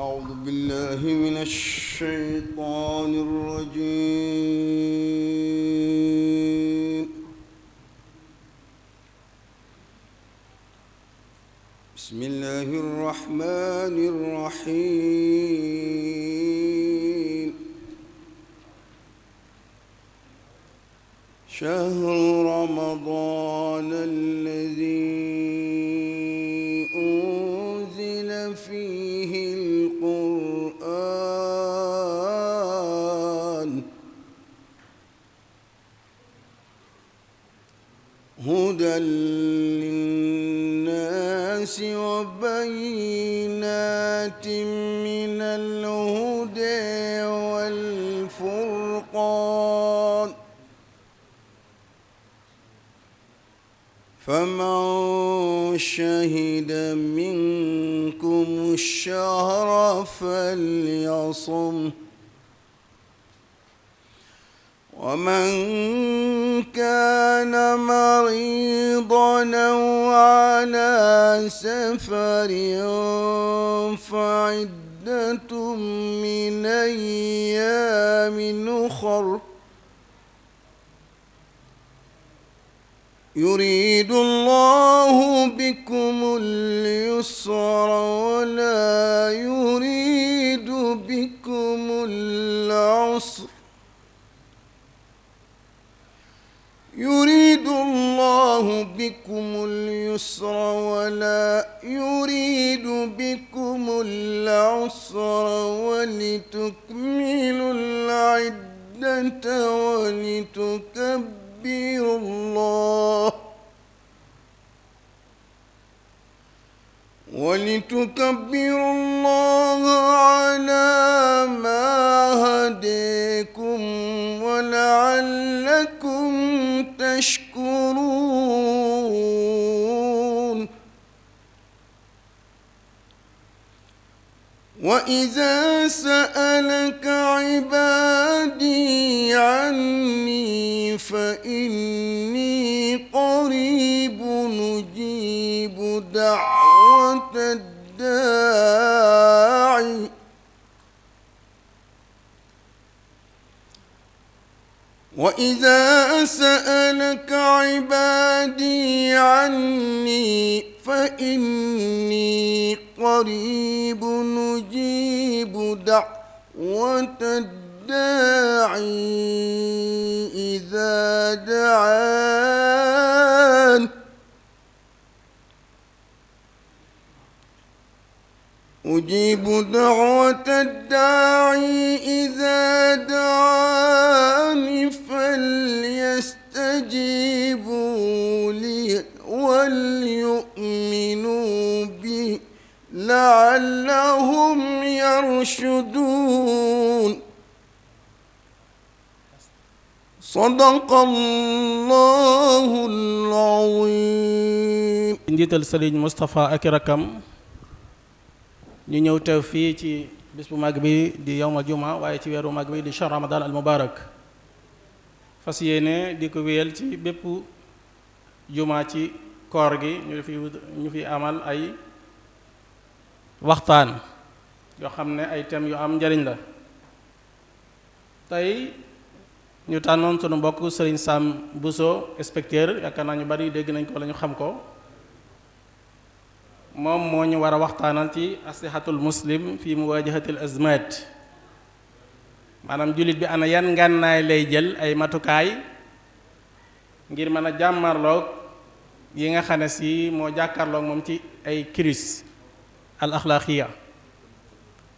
أعوذ بالله من الشيطان الرجيم. بسم الله الرحمن الرحيم. شهر رمضان الذي أنزل فيه القرآن هدى للناس وبينات من الهدى والفرقان، فمن شهد منكم الشهر فليصم، ومن كان مريضا أو على سفر فعدة من أيام أخر، يريد الله بكم اليسر ولا يريد بكم العسر، يريد الله بكم اليسر ولا يريد بكم العسر ولتكملوا العدة ولتكبروا الله على ما هداكم ولعلكم تشكرون. وإذا سألك عبادي عني فإني قريب نجيب دعوة الداعي وإذا سألك عبادي عني فإني قريب نجيب دعوة الداعي إذا دعان، أجيب دعوة الداعي إذا دعاني فليستجيبوا لي وليؤمنوا بي لعلهم يرشدون. صدق الله العظيم. njiital Sëriñ Moustapha ak rakam ñu ñëw teew fii ci bis bu mag bi di yawma juma waaye ci weeru mag bi di shahr ramadan al mubarak, fas yéene di ko wéyal ci bépp juma ci koor gi ñu fi amal ay waxtaan yoo xam ne ay thèmes yu am njariñ la. tey ñu tànnoon sunu mbokk Sëriñ Sam Bousso, inspecteur, yaakaar naa ñu bari dégg nañ ko wala ñu xam ko. moom moo ñu war a waxtaanal ci asihatul muslim fi muwajahatil azmat, maanaam jullit bi ana yan ngànnaay lay jël, ay matukaay ngir mën a jàmmarloog yi nga xam ne si moo jàkkaarloog moom ci ay crise al axlaaqiya,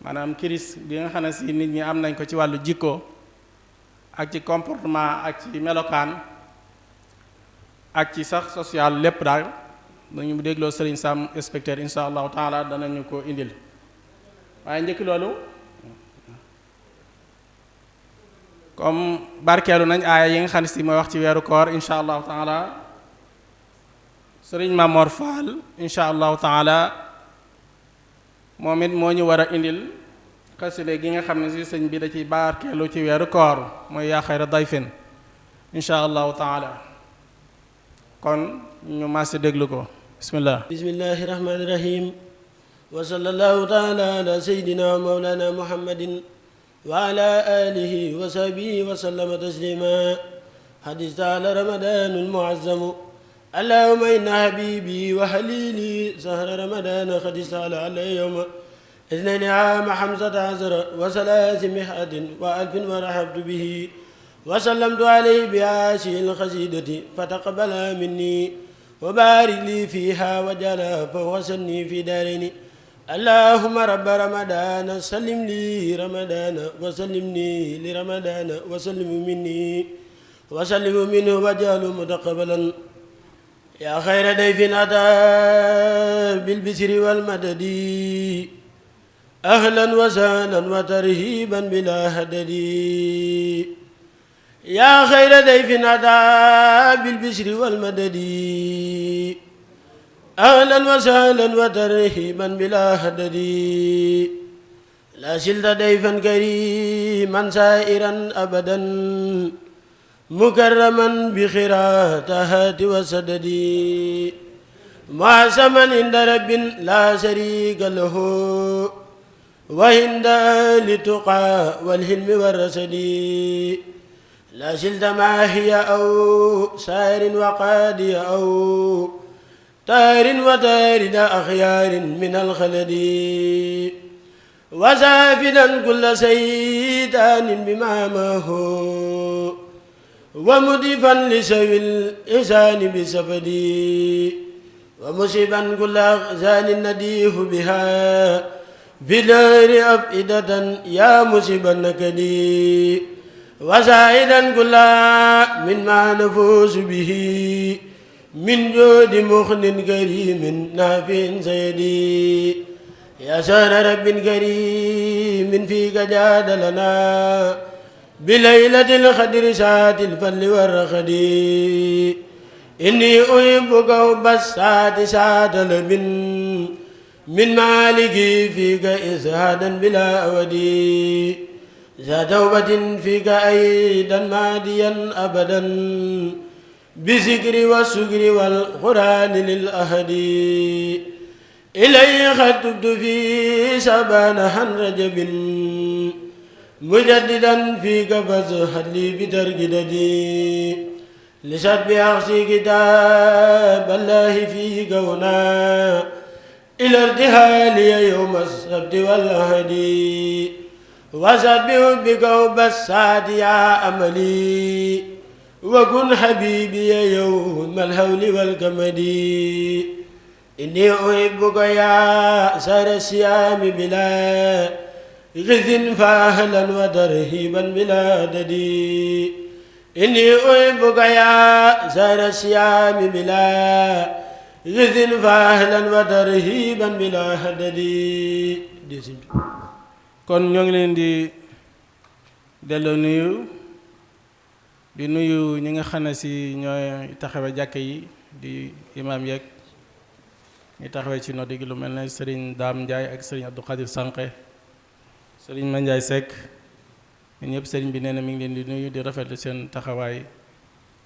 maanaam crise bi nga xam ne si nit ñi am nañ ko ci wàllu jikko ak ci comportement ak ci melokaan ak ci sax social, lépp daal dañu mu dégloo Sëriñ Sam inspecteur insha allahu taala danañu ko indil. waaye njëkk loolu, comme barkeelu nañ aaya yi nga xam ne si mooy wax ci weeru koor insha allahu taala, Sëriñ Mamor Fall insha allahu taala moom it moo ñu war a indil xaside gi nga xam ne si sëñ bi da ciy barkeelu ci weeru koor, mooy yaa xayra dayfin insha allahu taala. kon ñu maase déglu ko. bismillah. bismillahi rahmani rahim. وصلى الله تعالى على سيدنا ومولانا محمد وعلى آله وصحبه وسلم تسليما. حديث تعالى رمضان المعظم اللهم إن حبيبي وحليلي سهر رمضان قد استعلى على يوم 12 و300 وألف ورحبت به وسلمت عليه بعاشي القصيدة فتقبلها مني وبارك لي فيها وجعلها فوق سني في دارين. اللهم رب رمضان سلم لي رمضان وسلمني لرمضان وسلم مني وسلم منه وجعله متقبلا. يا خير ضيف أتى بالبشر والمدد أهلا وسهلا وترهيبا بلا هدد. يا خير ضيف أتى بالبشر والمدد أهلا وسهلا وترهيبا بلا هدد. لا شلت ضيفا كريما سائرا أبدا مكرما بخيراتها وسدد. معصما عند رب لا شريك له وعند التقى والحلم والرشد. لا شلت ما هي أو سائر وقادي أو تار وتارد أخيار من الخلد. وسافدا كل سيدان بمامه ومضيفا لسوي الإحسان بسفدي. ومصيبا كل أخزان نديه بها بدار أفئدة يا مصيب النكدي. وسائدا كل من ما نفوس به من جود مخن كريم نافع سيدي. يا شان رب كريم فيك جاد لنا بليلة القدر ساعة الفل والرخد. إني أحبك حب الساعة ساعة لب من مالكي فيك إسعادا بلا أودي. ذا توبة فيك أيضا ماديا أبدا بذكر والشكر والقرآن للأهد. إلي خطبت في شعبان عن رجب مجددا فيك فازهد لي بترجددي. لشد أخشي كتاب الله فيك هنا إلى ارتحالي يوم السبت والأحد. وسبح بك وبسات يا أملي وكن حبيبي يوم الهول والكمد. إني أحبك يا سر الصيام بلا غث فأهلا وترهيبا بلا عدد. إني أحبك يا سر الصيام بلا غث فأهلا وترهيبا بلا عدد. kon ñoo ngi leen di delloo nuyu di nuyu ñi nga xam ne si ñooy taxawe jàkke yi di imaam yeeg ñi taxawee ci noddi gi lu mel ne Serigne Dame Ndiaye ak Serigne Abdou Khadir Sànqe Serigne Mandiaye Seck ñun ñëpp Serigne bi nee na mi ngi leen di nuyu di rafetlu seen taxawaay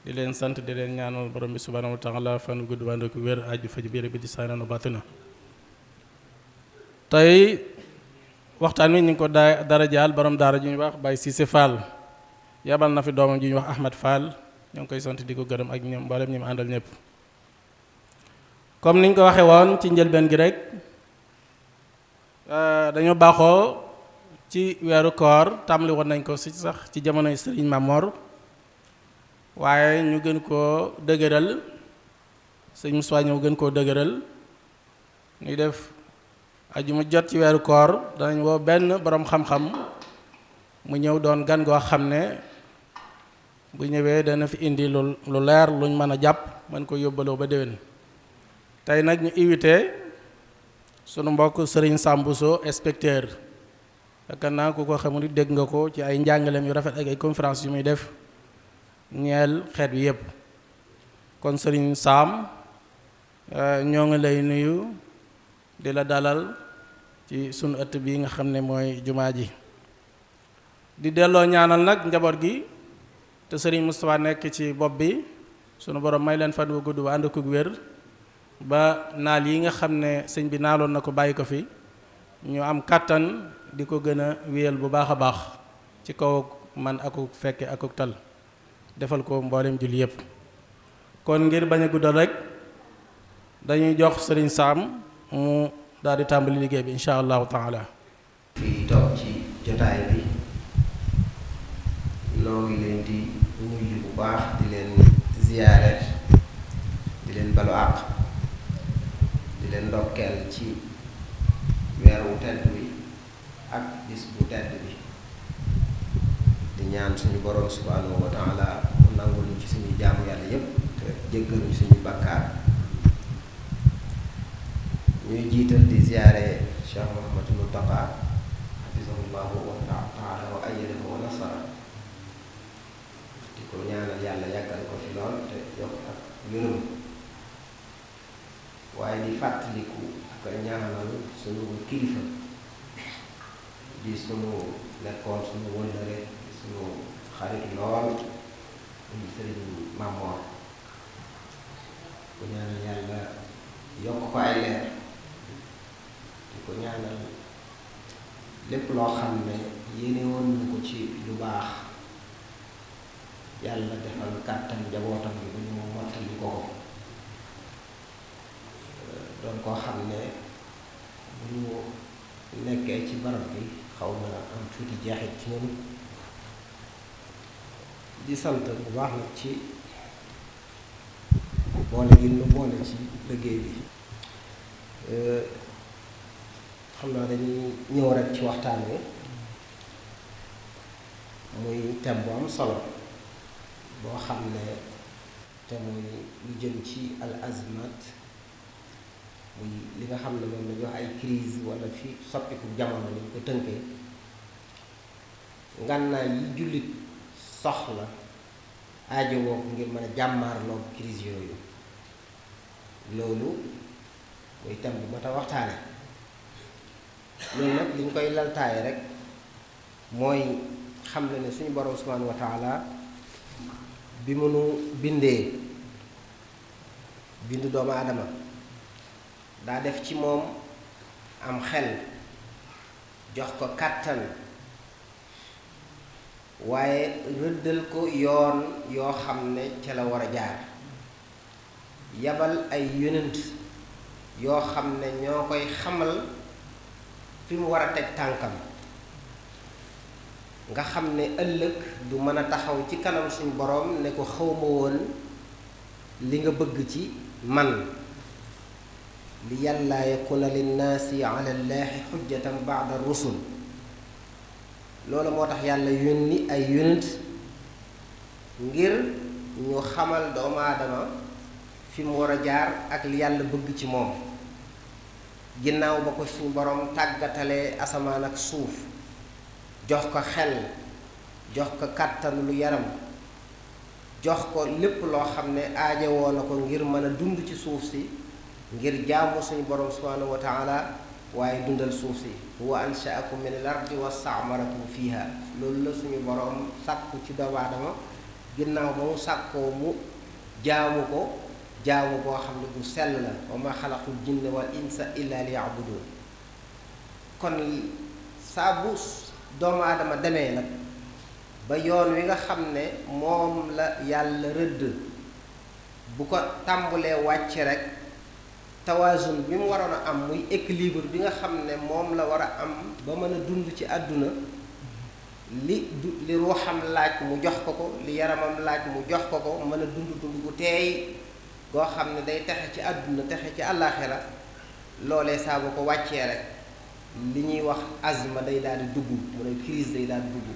di leen sant di leen ñaanal borom bi subhanahu wa taala fan gudd wànd ak wér aju faju biir bi di saananu bàttina. tey waxtaan wi ñu ngi ko dara jaal borom daara ju ñuy wax Baye Cissé Fall yabal na fi doomam ju ñuy wax Ahmed Fall ñoo ngi koy sant di ko gërëm ak ñoom mboolem ñi mu àndal ñëpp. comme niñ ko waxee woon ci njëlbeen gi rek dañoo baaxoo ci weeru koor tàmbali woon nañ ko si sax ci jamonoy Serigne Mamor waaye ñu gën koo dëgëral sëñ Moussa ñëw gën koo dëgëral ñuy def aju mu jot ci weeru koor danañ woo benn boroom xam-xam mu ñëw doon gan goo xam ne bu ñëwee dana fi indi lu leer luñ mën a jàpp mën ko yóbbaloo ba déwén. tey nag ñu invité sunu mbokk Serigne Sambuso inspecteur yaakaar naa ku ko xamul dégg nga ko ci ay njàngaleem yu rafet ak ay conférence yu muy def ñeel xeet wi yépp. kon Serigne Sam ñoo ngi lay nuyu di la dalal ci sunu ëtt bi nga xam ne mooy jumaa ji di delloo ñaanal nag njaboot gi te Serigne Moustapha nekk ci bopp bi sunu borom may leen fan wu gudd wa ànd ak wér ba naal yi nga xam ne sëñ bi naaloon na ko bàyyi ko fi ñu am kàttan di ko gën a wéyal bu baax a baax ci kaw man akuk fekke akuk tal defal ko mboolem julli yépp. kon ngir bañ a guddal rek dañuy jox sëriñ Saam mu daal di tàmbali liggéey bi insha allahu taala. fii toog ci jotaay bi noo ngi leen di nuyu bu baax di leen ziyaare di leen balu àq di leen ndokkeel ci weeru tedd bi ak bis bu tedd bi di ñaan suñu boroom subhaanahu wa taala mu nangul ñu ci suñuy jaamu yàlla yépp te jéggal ñu suñu bakkaar. ñuy jiital di ziyaare Cheikh Mouhamadou Mountakha hafizahullahu wa taala wa ayyadahu wa nasara di ko ñaanal yàlla yàggal ko fi lool te yokk ak wérum waaye di fàttaliku ak ñaanal suñu kilifa di suñu nekkoon suñu wëllëre suñu xarit lool muy Sëriñ Mamoor ko ñaanal yàlla yokk ko ay leer di ko ñaanal lépp loo xam ne yéene woon na ko ci lu baax yàlla defal kàttan njabootam bi ba ñu mottali ko doon koo xam ne bu ñu nekkee ci barab bi xaw na am tuuti jeexit ci ñun di sant bu baax nag ci boole gi nu boole ci liggéey bi. xam naa dañuy ñëw rek ci waxtaan wi muy thème bu am solo boo xam ne te muy lu jëm ci al azmat muy li nga xam ne moom la ñu wax ay crise wala fi soppiku jamono ni ñu ko tënkee ngànnaay yi jullit soxla aajowoo ko ngir mën a jàmmaarloo crise yooyu loolu muy thème bu mat a waxtaane. loolu nag li ñu koy laltaaye rek mooy xam ne suñu borom subhanahu wa taala bi mu nu bindee bindu doomu aadama daa def ci moom am xel jox ko kàttan waaye rëddal ko yoon yoo xam ne ca la war a jaar yabal ay yonent yoo xam ne ñoo koy xamal fi mu war a teg tànkam nga xam ne ëllëg du mën a taxaw ci kanam suñu boroom ne ko xawma woon li nga bëgg ci man li yàllaa yakuna linnaasi ala llaahi xujjatan ba'da rusul loolu moo tax yàlla yónni ay yonent ngir ñu xamal doomu aadama fi mu war a jaar ak li yàlla bëgg ci moom ginnaaw ba ko suñu borom tàggatalee asamaan ak suuf jox ko xel jox ko kàttan lu yaram jox ko lépp loo xam ne aajowoo na ko ngir mën a dund ci suuf si ngir jaamu suñu borom subhanahu wa taala waaye dundal suuf si huwa anshaakum min al ardi wastaamarakum fiha loolu la suñu borom sàkku ci doomu aadama ginnaaw ba mu sàkkoo mu jaamu ko jaamu boo xam ne bu sell la wa ma xalaqul jinna wal insa illa liya'budun kon saa bu doomu aadama demee nag ba yoon wi nga xam ne moom la yàlla rëdd bu ko tàmbulee wàcc rek tawaasun bi mu waroon a am muy équilibre bi nga xam ne moom la war a am ba mën a dund ci àdduna li ruuxam laaj mu jox ko li yaramam laaj mu jox ko mën a dund gu teey goo xam ne day texe ci àdduna texe ci àllaaxira loolee saa bu ko wàccee rek li ñuy wax azma day daal di dugg mu ne crise day daal di dugg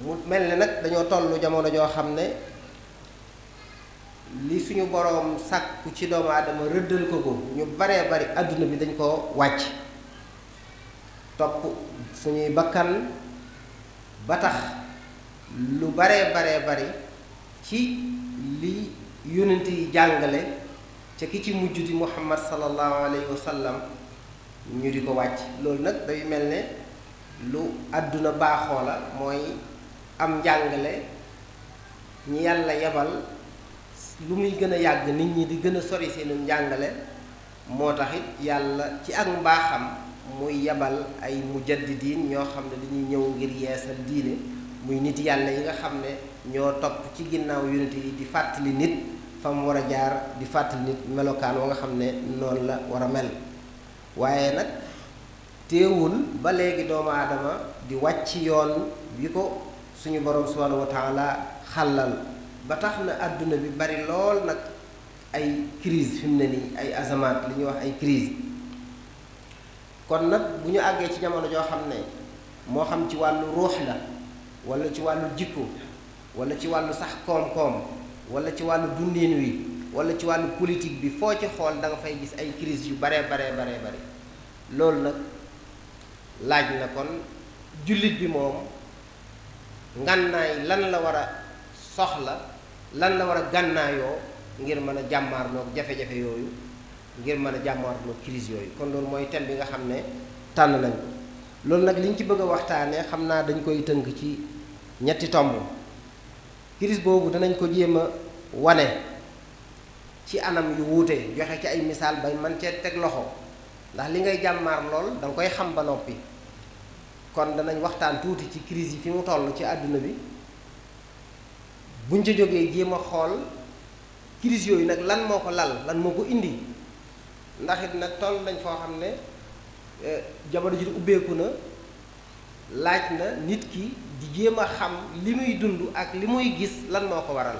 mu mel ne nag dañoo tollu jamono joo xam ne li suñu boroom sàkku ci doomu aadama rëddal ko ñu baree bari àdduna bi dañ ko wàcc topp suñuy bakkan ba tax lu baree bari ci li yonent yi jàngale ca ki ci mujj di muhammad sallallahu alayhi wa sallam ñu di ko wàcc loolu nag day mel ne lu àdduna baaxoo la mooy am njàngale ñi yàlla yebal lu muy gën a yàgg nit ñi di gën a sori seenu njàngale moo tax it yàlla ci ak mbaaxam muy yabal ay mujaddidiin ñoo xam ne dañuy ñëw ngir yeesal diine muy nit yàlla yi nga xam ne ñoo topp ci ginnaaw yonent yi di fàttali nit fa mu war a jaar di fàttali nit melokaan wa nga xam ne noonu la war a mel waaye nag teewul ba léegi doomu aadama di wàcc yoon bi ko suñu borom subhanahu wa taala xàllal ba tax na àdduna bi bari lool nag ay crise fi mu ne nii ay azamaat li ñuy wax ay crise kon nag bu ñu àggee ci jamono joo xam ne moo xam ci wàllu ruux la wala ci wàllu jikko wala ci wàllu sax koom-koom wala ci wàllu dundin wi wala ci wàllu politique bi foo ci xool da nga fay gis ay crise yu baree bari loolu nag laaj na kon jullit bi moom ngànnaay lan la war a soxla lan la war a gànnaayoo ngir mën a jàmmaarloog jafe-jafe yooyu ngir mën a jàmmaarloog crise yooyu kon loolu mooy thème bi nga xam ne tànn nañ ko loolu nag liñ ci bëgg a waxtaanee xam naa dañ koy tënk ci ñetti tomb crise boobu danañ ko jéem a wane ci anam yu wuute joxe ci ay misaal ba man cee teg loxo ndax li ngay jàmmaar lool da nga koy xam ba noppi kon danañ waxtaan tuuti ci crise yi fi mu toll ci àdduna bi buñ ca jógee jéem a xool crise yooyu nag lan moo ko lal lan moo ko indi ndax it nag toll nañ foo xam ne jamono ji ubbeeku na laaj na nit ki di jéem a xam li muy dund ak li muy gis lan moo ko waral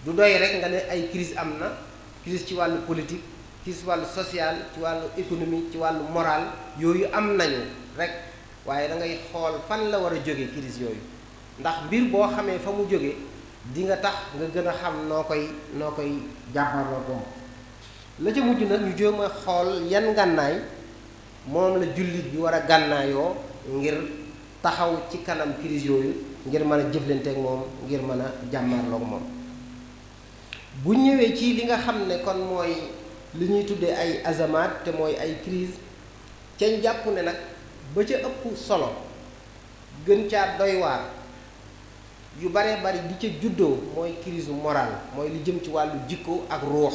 du doy rek nga ne ay crise am na crise ci wàllu politique crise ci wàllu social ci wàllu économie ci wàllu moral yooyu am nañu rek waaye da ngay xool fan la war a jóge crise yooyu ndax mbir boo xamee fa mu jóge di nga tax nga gën a xam noo koy jàmmarloo moom la ca mujj nag ñu jéem a xool yan ngànnaay moom la jullit bi war a gànnaayoo ngir taxaw ci kanam crise yooyu ngir mën a jëflanteek moom ngir mën a jàmmarloog moom bu ñëwee ci li nga xam ne kon mooy li ñuy tuddee ay azamaat te mooy ay crise cañ jàpp ne nag ba ca ëpp solo gën caa doy waar yu baree bari di ca juddoo mooy crise morale mooy li jëm ci wàllu jikko ak ruux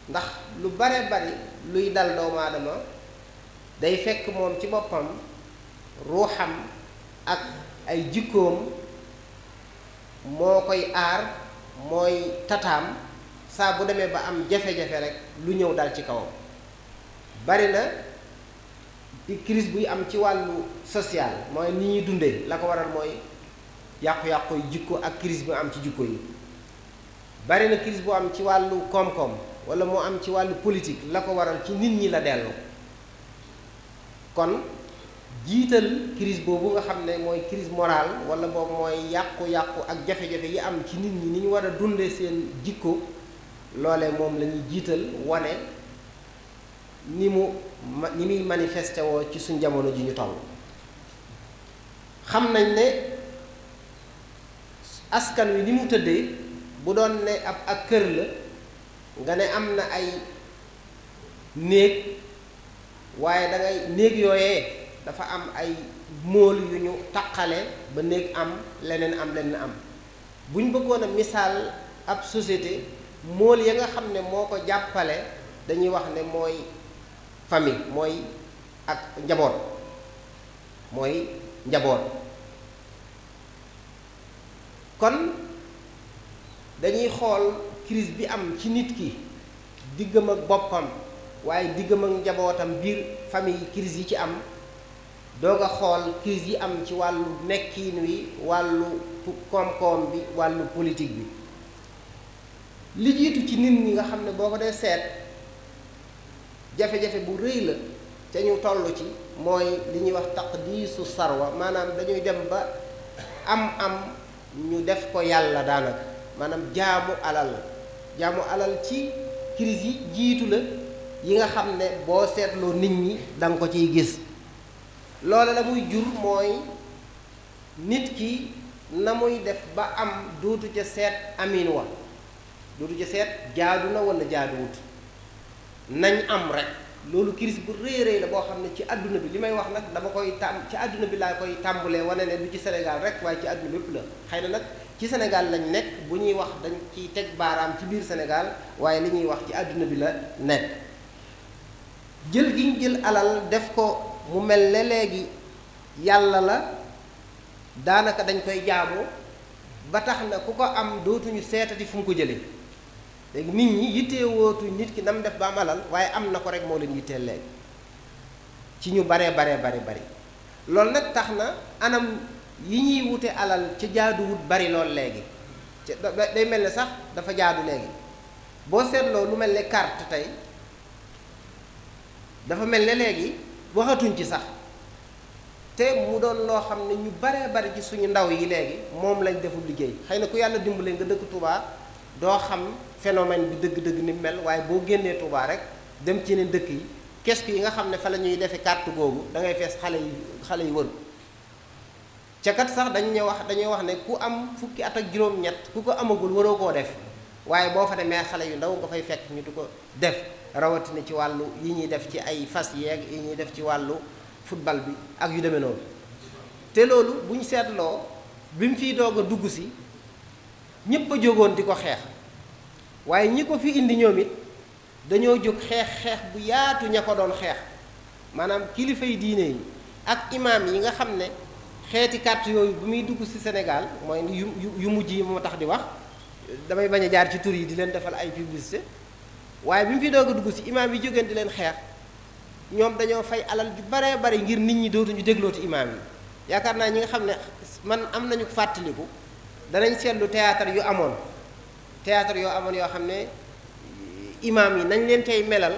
ndax lu baree bari luy dal doomu aadama day fekk moom ci boppam ruuxam ak ay jikkoom moo koy aar mooy tataam saa bu demee ba am jafe-jafe rek lu ñëw dal ci kawam bari na crise buy am ci wàllu social mooy ni ñuy dundee la ko waral mooy yàqu-yàqu yu jikko ak crise bu am ci jikko yi bari na crise bu am ci wàllu koom-koom wala moo am ci wàllu politique la ko waral ci nit ñi la dellu kon jiital crise boobu nga xam ne mooy crise morale wala boobu mooy yàqu-yàqu ak jafe-jafe yi am ci nit ñi ni ñu war a dundee seen jikko loole moom la ñuy jiital wane ni muy manifesté woo ci suñ jamono ji ñu toll xam nañ ne askan wi ni mu tëddee bu doon ne ak kër la nga ne am na ay néeg waaye da ngay néeg yooyee dafa am ay móol yu ñu taqale ba néeg am leneen am bu ñu bëggoon a misaal ab société móol ya nga xam ne moo ko jàppale dañuy wax ne mooy famille mooy ak njaboot mooy njaboot kon dañuy xool crise bi am ci nit ki diggam ak boppam waaye diggam ak njabootam biir famille crise yi ci am doog a xool crise yi am ci wàllu nekkiin wi wàllu koom-koom bi wàllu politique bi li jiitu ci nit ñi nga xam ne boo ko dee seet jafe-jafe bu rëy la te ñu toll ci mooy li ñuy wax taqdiisu sarwa maanaam dañuy dem ba am ñu def ko yàlla daanaka maanaam jaamu alal ci crise yi jiitu la yi nga xam ne boo seetloo nit ñi da nga ko ciy gis loola la muy jur mooy nit ki na muy def ba am dootu ca seet amin wa dootu ca seet jaadu na wala jaaduwut nañ am rek loolu crise bu rëy rëy la boo xam ne ci àdduna bi li may wax nag dama koy ci àdduna bi laa koy tàmbalee wane ne du ci Sénégal rek waaye ci àdduna bépp la xëy na nag ci Sénégal lañ nekk bu ñuy wax dañ ciy teg baaraam ci biir Sénégal waaye li ñuy wax ci àdduna bi la nekk jël gi ñu jël alal def ko mu mel ne léegi yàlla la daanaka dañ koy jaamu ba tax na ku ko am dootuñu seetati fu mu ko jëlee léegi nit ñi yittee wootu nit ki nam def ba am alal waaye am na ko rek moo leen yitteel léegi ci ñu bari loolu nag tax na anam yi ñuy wute alal ca jaaduwut bari lool léegi day mel ne sax dafa jaadu léegi boo seetloo lu mel ne carte tey dafa mel ne léegi waxatuñ ci sax te mu doon loo xam ne ñu baree bari ci suñu ndaw yi léegi moom lañ deful liggéey xëy na ku yàlla dimbale nga dëkk Touba doo xam phénomène bi dëgg-dëgg ni mel waaye boo génnee Touba rek dem ci yeneen dëkk yi kees yi nga xam ne fa la ñuy defee carte googu da ngay fees xale yi wër ca kat sax dañuy wax ne ku am fukki at ak juróom-ñett ku ko amagul waroo koo def waaye boo fa demee xale yu ndaw nga fay fekk ñu di ko def rawatina ci wàllu yi ñuy def ci ay fas yeeg yi ñuy def ci wàllu football bi ak yu demee noonu te loolu bu ñu seetloo bi mu fiy doog a dugg si ñépp a jógoon di ko xeex waaye ñi ko fi indi ñoom it dañoo jóg xeex bu yaatu ña ko doon xeex maanaam kilifa yi diine yi ak imaam yi nga xam ne xeeti carte yooyu bu muy dugg ci Sénégal mooy yu mujj yi moo tax di wax damay bañ a jaar ci tur yi di leen defal ay publicité waaye bi mu fi doog a dugg ci imaam yi jógeen di leen xeex ñoom dañoo fay alal ju baree bari ngir nit ñi dootuñu déglooti imaam yi yaakaar naa ñi nga xam ne man am nañu fàttaliku danañ seetlu théâtre yu amoon yoo xam ne imaam yi nañ leen tey melal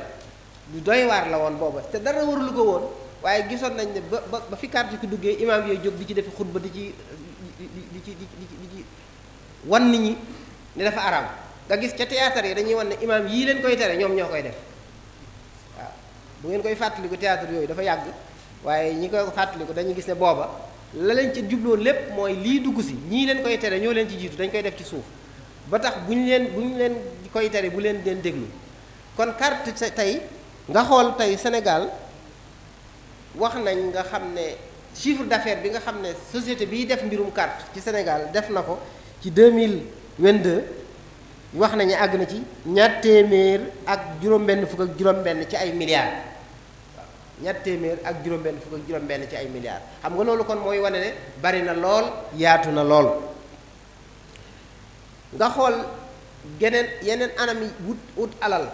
lu doy waar la woon booba te dara warulu ko woon waaye gisoon nañ ne ba fi carte ki duggee imaam yooyu jóg di ci defi xutba di ci wan nit ñi ne dafa araam nga gis ca théâtre yi dañuy wan ne imaam yii leen koy tere ñoom ñoo koy def waaw bu ngeen koy fàttaliku théâtre yooyu dafa yàgg waaye ñi koy fàttaliku dañuy gis ne booba la leen ci jubloon lépp mooy lii dugg si ñii leen koy tere ñoo leen ci jiitu dañ koy def ci suuf ba tax bu ñu leen koy tere bu leen déglu kon carte tey nga xool tey Sénégal wax nañ nga xam ne chiffre d'affaires bi nga xam ne société biy def mbirum carte ci Sénégal def na ko ci 2022 wax nañu àgg na ci ñaar téeméer ak juróom-benn fukk ak juróom-benn ci ay milliards waaw ñaar téeméer ak juróom-benn fukk ak juróom-benn ci ay milliards xam nga loolu kon mooy wane ne bari na lool yaatu na lool nga xool yeneen anam yi wut alal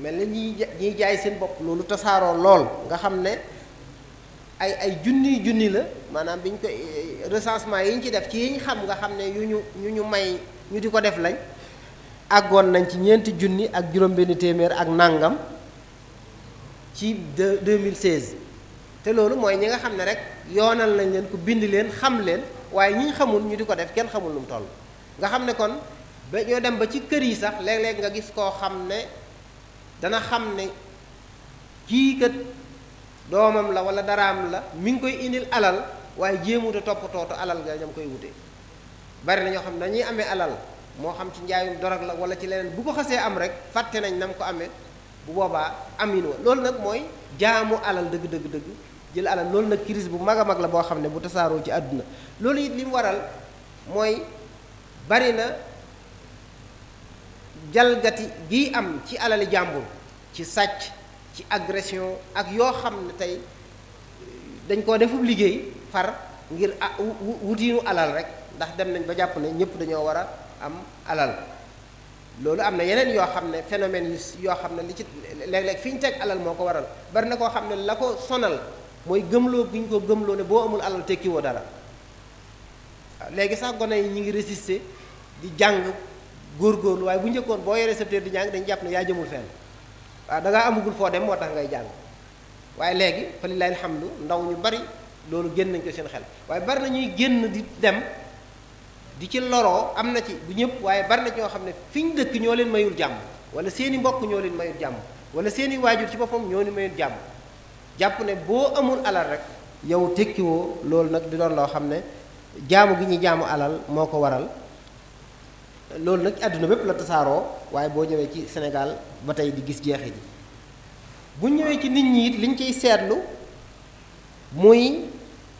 mel na ñiy jaay seen bopp loolu tasaaroo lool nga xam ne ay junni la maanaam bi ñu ko recensement yi ñu ci def ci yi ñu xam nga xam ne yu ñu may ñu di ko def lañ àggoon nañ ci 4 junni ak juróom-benn téeméer ak nàngam ci 2016 te loolu mooy ñi nga xam ne rek yoonal nañ leen ko bind leen xam leen waaye ñi xamul ñu di ko def kenn xamul lu mu toll nga xam ne kon ba ñoo dem ba ci kër yi sax léeg-léeg nga gis koo xam ne dana xam ne kii kat doomam la wala daraam la mi ngi koy indil alal waaye jéemuta toppatootu alal nga ñam koy wute bari na ñoo xam ne dañuy amee alal moo xam ci njaayum dorog la wala ci leneen bu ko xasee am rek fàtte nañ nam ko amee bu boobaa amin wa loolu nag mooy jaamu alal dëgg jël alal loolu nag crise bu mag a mag la boo xam ne bu tasaaroo ci àdduna loolu it li mu waral mooy bari na jalgati gi am ci alali jàmbur ci sàcc ci agression ak yoo xam ne tey dañ koo defub liggéey far ngir wutiinu alal rek ndax dem nañ ba jàpp ne ñëpp dañoo war a am alal loolu am na yeneen yoo xam ne phénomène yoo xam ne li ci léeg-léeg fi ñu teg alal moo ko waral bari na koo xam ne la ko sonal mooy gëmloo gi ñu ko gëmloo ne boo amul alal tekkiwoo dara waaw léegi sax gone yi ñu ngi résister di jàng góorgóorlu waaye bu njëkkoon boo yoree secteur di jàng dañu jàpp ne yaa jëmul fenn waaw da ngaa amagul foo dem moo tax ngay jàng waaye léegi fa lillahi alhamdu ndaw ñu bari loolu génn nañ ko seen xel waaye bari na ñuy génn di dem di ci loroo am na ci bu ñëpp waaye bari na ñoo xam ne fi ñu dëkk ñoo leen mayul jàmm wala seeni mbokk ñoo leen mayul jàmm wala seeni waajur ci boppam ñoo leen mayul jàmm jàpp ne boo amul alal rek yow tekkiwoo loolu nag di doon loo xam ne jaamu gi ñuy jaamu alal moo ko waral loolu nag àdduna bépp la tasaaroo waaye boo ñëwee ci Sénégal ba tey di gis jeexi ji bu ñëwee ci nit ñi it liñ ciy seetlu muy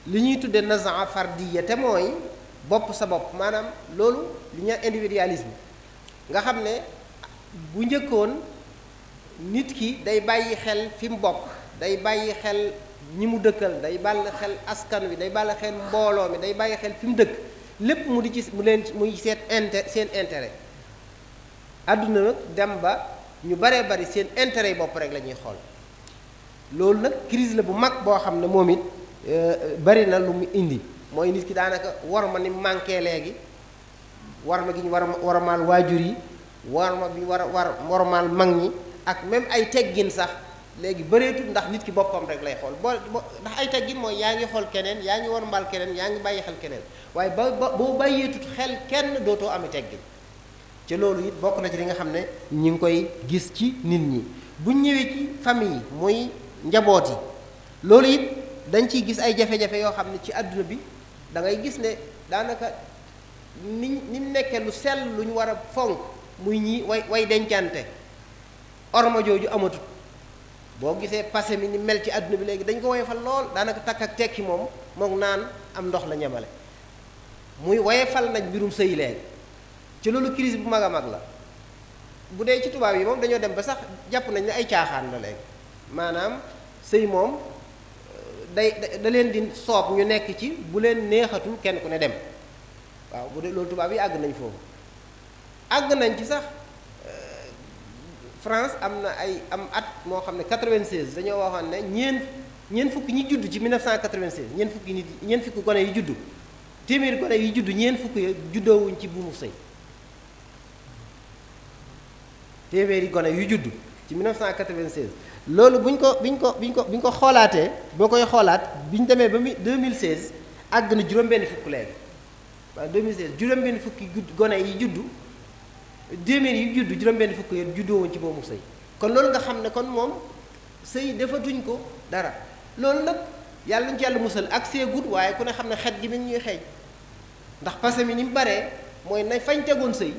li ñuy tudde nazaa fardiya te mooy bopp sa bopp maanaam loolu li ñuy individualisme nga xam ne bu njëkkoon nit ki day bàyyi xel fi mu bokk day bàyyi xel ñi mu dëkkal day bàyyi xel askan wi day bàyyi xel mbooloo mi day bàyyi xel fi mu dëkk lépp mu di ci mu leen muy seen intérêt àdduna nag dem ba ñu baree bari seen intérêt yi bopp rek la ñuy xool loolu nag crise la bu mag boo xam ne moom it bari na lu mu indi mooy nit ki daanaka war ma ni manqué léegi war ma gi ñu war a maal waajur yi war ma bi war a maal mag ñi ak même ay teggin sax léegi bëreetul ndax nit ki boppam rek lay xool ndax ay teggin mooy yaa ngi xool keneen yaa ngi war mbaal keneen yaa ngi bàyyi xel keneen waaye boo bàyyeetut xel kenn dootoo ami teggin ci loolu it bokk na ci li nga xam ne ñi ngi koy gis ci nit ñi buñ ñëwee ci famille yi muy njaboot yi loolu it dañ ciy gis ay jafe-jafe yoo xam ne ci àdduna bi da ngay gis ne daanaka ni mu nekkee lu sell lu ñu war a fonk muy ñi way dencante orma jooju amatut boo gisee passé mi ni mel ci àdduna bi léegi dañ ko woyefal lool daanaka takk ak tekki moom naan am ndox la ñemale muy woyefal nañ mbirum sëy léegi ci loolu crise bu mag a mag la bu dee ci tubaab yi moom dañoo dem ba sax jàpp nañ ne ay caaxaan la léegi maanaam sëy moom da leen di soob ñu nekk ci bu leen neexatul kenn ku ne dem waaw bu dee loolu tubaab yi àgg nañ foofu àgg nañ ci sax France am na am at moo xam ne 96 dañoo waxoon ne ñeent fukki ñi judd ci 1996 ñeent fukki gone yi judd téeméeri gone yi judd ñeent fukki ya juddoowuñ ci buumu sëy téeméeri gone yu judd ci 1996 loolu biñ ko xoolaatee boo koy xoolaat bi ñu demee ba 2016 àgg na juróom-benn fukk léegi waaw 2016 juróom-benn fukki gone yi juddu téeméer yi juddu juróom-benn fukk yi juddoo woon ci boobu sëy kon loolu nga xam ne kon moom sëy defatuñ ko dara loolu nag yàlla nañu ci yàlla musal ak seegut waaye ku ne xam ne xet gi mi ñuy xeeñ ndax passé mi ni mu baree mooy na fañ tegoon sëy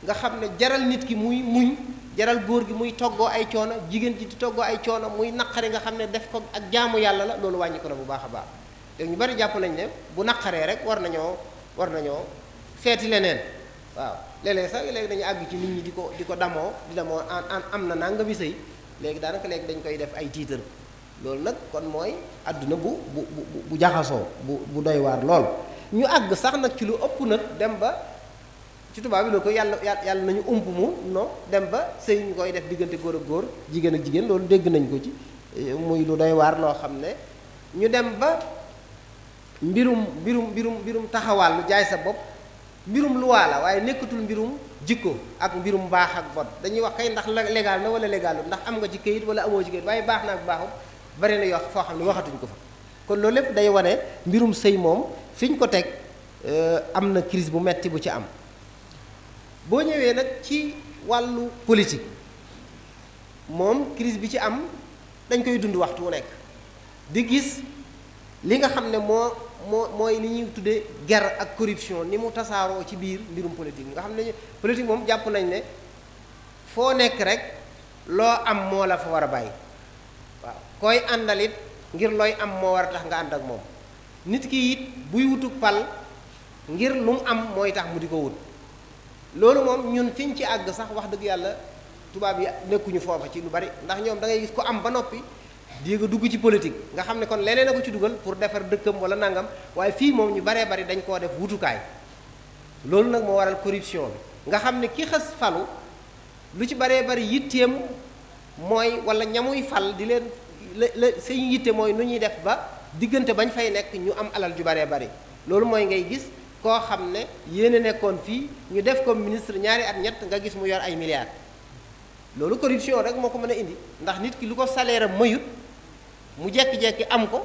nga xam ne jaral nit ki muy muñ jaral góor gi muy toggoo ay coono jigéen ji di toggoo ay coono muy naqari nga xam ne def ko ak jaamu yàlla la loolu wàññi ko na bu baax a baax te ñu bari jàpp nañ ne bu naqaree rek war nañoo feeti leneen waaw léeg-léeg sax léegi dañu àgg ci nit ñi di ko damoo am na nanga bi sëy léegi daanaka léegi dañ koy def ay tiitar loolu nag kon mooy adduna bu jaxasoo bu doy waar lool ñu àgg sax nag ci lu ëpp nag dem ba ci tubaab bi la ko yàlla nañu ump mu dem ba sëy ñu koy def diggante góor ak góor jigéen ak jigéen loolu dégg nañ ko ci muy lu doy waar loo xam ne ñu dem ba mbirum taxawaal lu jaay sa bopp mbirum luwaa la waaye nekkatul mbirum jikko ak mbirum baax ak bon dañuy wax kay ndax légal na wala légalul ndax am nga ci këyit wala amoo ci këyit waaye baax na ak baaxul bari na yoo foo xam ne waxatuñ ko fa kon loolu lépp day wane mbirum sëy moom fi ñu ko teg am na crise bu metti bu ci am boo ñëwee nag ci wàllu politique moom crise bi ci am dañ koy dund waxtu wu nekk di gis li nga xam ne mooy li ñuy tuddee guerre ak corruption ni mu tasaaroo ci biir mbirum politique nga xam ne politique moom jàpp nañ ne foo nekk rek loo am moo la fa war a bàyyi waaw koy àndalit ngir looy am moo war a tax nga ànd ak moom nit ki it buy wutuk pal ngir lu mu am mooy tax mu di ko wut loolu moom ñun fiñ ci àgg sax wax dëgg yàlla tubaab yi nekkuñu foofa ci lu bari ndax ñoom da ngay gis ko am ba noppi di nga dugg ci politique nga xam ne kon leneen a ko ci dugal pour defar dëkkam wala nangam waaye fii moom ñu baree bari dañ koo def wutukaay loolu nag moo waral corruption bi nga xam ne ki xës falu lu ci baree bari yitteem mooy wala ñamuy fal di leen la seen yitte mooy nu ñuy def ba diggante bañ fay nekk ñu am alal ju baree bari loolu mooy ngay gis koo xam ne yéen a nekkoon fii ñu def comme ministre ñaari at ñett nga gis mu yor ay milliards loolu corruption rek moo ko mën a indi ndax nit ki lu ko salaire am mayut mu jekki-jekki am ko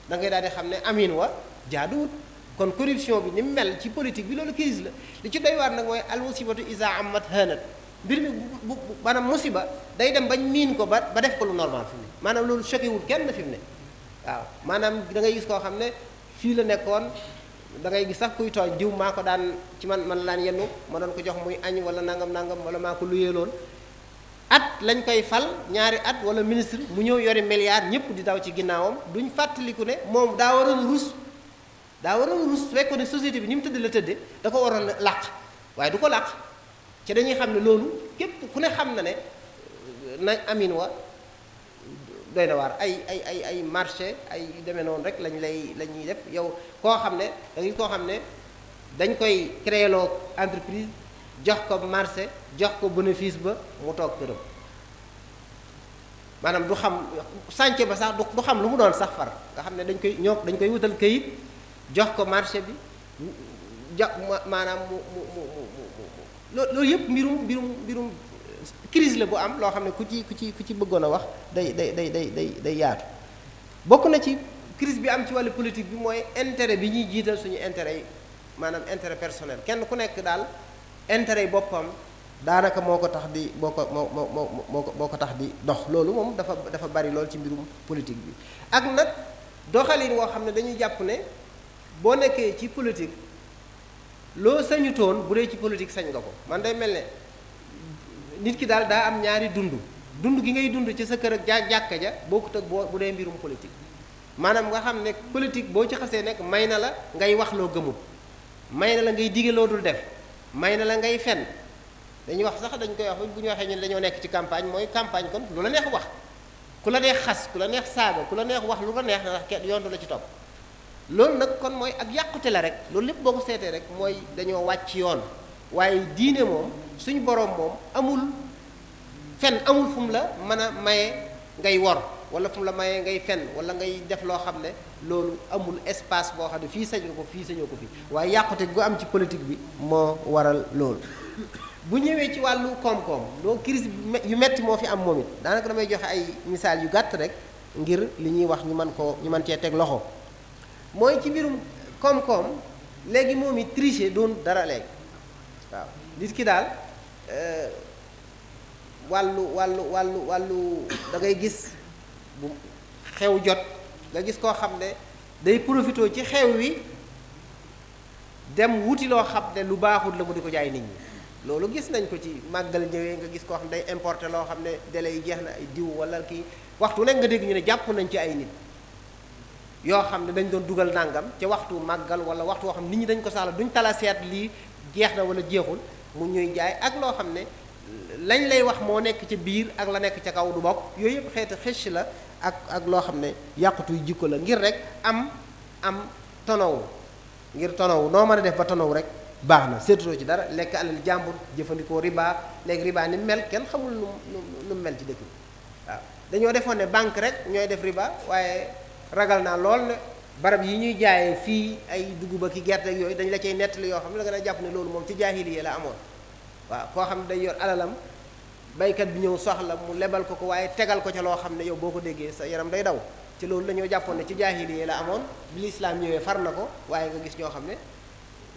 da ngay daal di xam ne amin wa jaaduwut kon corruption bi ni mu mel ci politique bi loolu crise la li ci doy waar nag mooy al musibatu isa amat hanat mbir mi bu maanaam musiba day dem bañ miin ko ba def ko lu normal fi mu ne maanaam loolu choqué wul kenn fi mu ne waaw maanaam da ngay gis koo xam ne fii la nekkoon da ngay gis sax kuy tooñ diw maa ko daan ci man la daan yennu ma doon ko jox muy añ wala nangam wala maa ko luyeeloon at lañ koy fal ñaari at wala ministre mu ñëw yori milliard ñëpp di daw ci ginnaawam duñ fàttaliku ne moom daa waroon rus su fekkoon ne société bi ni mu tëdd la tëdde da ko waroon làq waaye du ko làq ci dañuy xam ne loolu képp ku ne xam na ne na amin wa doy na waar ay marché ay demee noonu rek la ñuy def yow koo xam ne da ngay koo xam ne dañ koy créer loo entreprise jox ko marché jox ko bénéfice ba mu toog këram maanaam du xam chantier ba sax du xam lu mu doon sax far nga xam ne dañ koy wutal këyit jox ko marché bi jox maanaam loolu yëpp mbirum crise la bu am loo xam ne ku ci bëggoon a wax day yaatu. bokk na ci crise bi am ci wàllu politique bi mooy intérêt bi ñuy jiital suñu intérêt yi maanaam intérêt personnel kenn ku nekk daal intérêt yi boppam daanaka moo ko tax di moo ko tax di dox loolu moom dafa bari lool ci mbirum politique bi. ak nag doxalin woo xam ne dañuy jàpp ne boo nekkee ci politique loo sañu toon bu dee ci politique sañ nga ko man day mel ne nit ki daal daa am ñaari dund gi ngay dund ci sa kër ak jàkka ja bokkut ak bu dee mbirum politique maanaam nga xam ne politique boo ci xasee nekk may na la ngay wax loo gëmul may na la ngay dige loo dul def may na la ngay fen dañuy wax sax dañ koy wax bu ñu waxee ñun dañoo nekk ci campagne mooy campagne kon lu la neex wax ku la neex xas ku la neex saaga ku la neex wax lu la neex ndax kenn yoon du la ci topp loolu nag kon mooy ak yàqute la rek loolu lépp boo ko seetee rek mooy dañoo wàcc yoon waaye diine moom suñu boroom moom amul fen amul fu mu la mën a maye ngay wor wala fu mu la maye ngay fen wala ngay def loo xam ne loolu amul espace boo xam ne fii sañ nga ko fii sañoo ko fi waaye yàqute gu am ci politique bi moo waral loolu. bu ñëwee ci wàllu koom-koom loo crise yu metti moo fi am moom it daanaka damay joxe ay misaal yu gàtt rek ngir li ñuy wax ñu mën cee teg loxo mooy ci mbirum koom-koom léegi moom it tricher doon dara léegi waaw nit ki daal wàllu da ngay gis bu xew jot nga gis koo xam ne day profité ci xew wi dem wuti loo xam ne lu baaxul la mu di ko jaay nit ñi loolu gis nañ ko ci màggal ñëwee nga gis koo xam ne day importer loo xam ne délai yi jeex na ay diw wala kii waxtu nekk nga dégg ñu ne jàpp nañ ci ay nit yoo xam ne dañ doon dugal nangam ca waxtu màggal wala waxtu woo xam ne nit ñi dañ ko saxla duñ tala seet lii jeex na wala jeexul mu ñuy jaay ak loo xam ne lañ lay wax moo nekk ca biir ak la nekk ca kaw du bokk yooyu yëpp xeeti xëcc la ak loo xam ne yàqutuy jikko la ngir rek am tonow ngir tonow noo mën a def ba tonow rek baax na seetutoo ci dara lekk alal jàmbur jëfandikoo riba léegi riba ni mel kenn xamul nu mel ci dëkk bi waaw dañoo defoon ne banque rek ñooy def riba waaye ragal naa lool ne barab yi ñuy jaayee fii ay dugub ak gerte ak yooyu dañ la cay nettali yoo xam ne da nga jàpp ne loolu moom ci jaahiliya la amoon waaw koo xam ne day yor alalam baykat bi ñëw soxla mu lebal ko waaye tegal ko ca loo xam ne yow boo ko déggee sa yaram day daw ci loolu dañoo jàppoon ne ci jaahiliya la amoon bi lislaam ñëwee far na ko waaye nga gis ñoo xam ne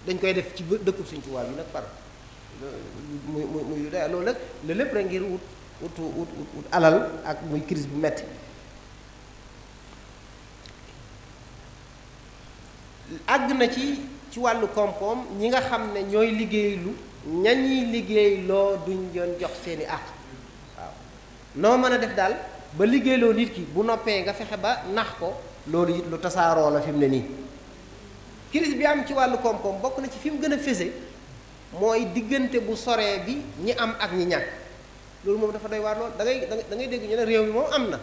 dañ koy def ci dëkkub Sëñ Tuubaa bi nag far muy loolu nag la lépp rek ngir wut alal ak muy crise bu metti àgg na ci wàllu koom-koom ñi nga xam ne ñooy liggéeylu ñañuy liggéey loo duñ doon jox seeni àq waaw noo mën a def daal ba liggéeyloo nit ki bu noppee nga fexe ba nax ko loolu it lu tasaaroo la fi mu ne nii crise bi am ci wàllu koom-koom bokk na ci fi mu gën a fese mooy diggante bu soree bi ñi am ak ñi ñàkk loolu moom dafa doy waar lool da ngay dégg ñu ne réew mi moom am na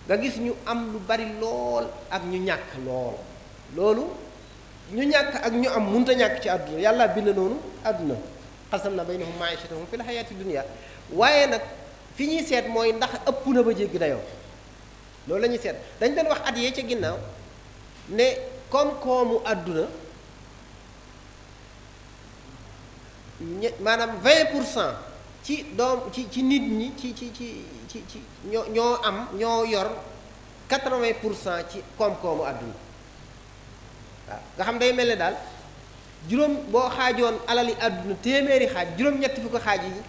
nga gis ñu am lu bari lool ak ñu ñàkk lool loolu ñu ñàkk ak ñu am mënut a ñàkk ci àdduna yàlla bind noonu àdduna xasam na baynahum maishatahum fil hayati dunya waaye nag fi ñuy seet mooy ndax ëpp na ba jéggi dayoo loolu la ñuy seet dañ doon wax at yee ca ginnaaw ne koom-koomu àdduna maanaam 20% ci nit ñi ci ñoo yor 80% ci koom-koomu àdduna waaw nga xam day mel ne daal juróom boo xaajoon alali àdduna téeméeri xaaj juróom-ñetti fukki xaaj yi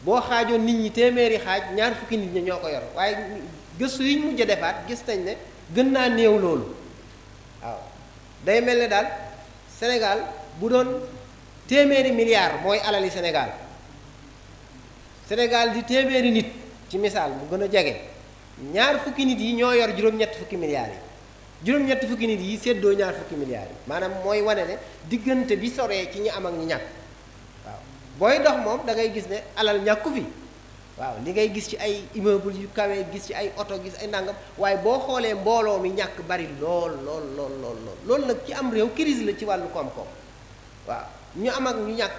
boo xaajoon nit ñi téeméeri xaaj ñaar fukki nit ñi ñoo ko yor waaye gëstu yi ñu mujj a defaat gis nañ ne gën naa néew loolu waaw day mel ne daal Sénégal bu doon téeméeri milliards mooy alali Sénégal Sénégal di téeméeri nit ci misaal mu gën a jege ñaar fukki nit yi ñoo yor juróom-ñetti fukki milliards yi juróom-ñetti fukki nit yi séddoo ñaar fukki milliards yi maanaam mooy wane ne diggante bi soree ci ñi am ak ñi ñàkk waaw booy dox moom da ngay gis ne alal ñàkku fi waaw li ngay gis ci ay immeuble yu kawe gis ci ay oto gis ay nangam waaye boo xoolee mbooloo mi ñàkk bari lool loolu nag ci am réew crise la ci wàllu koom-koom waaw ñu am ak ñu ñàkk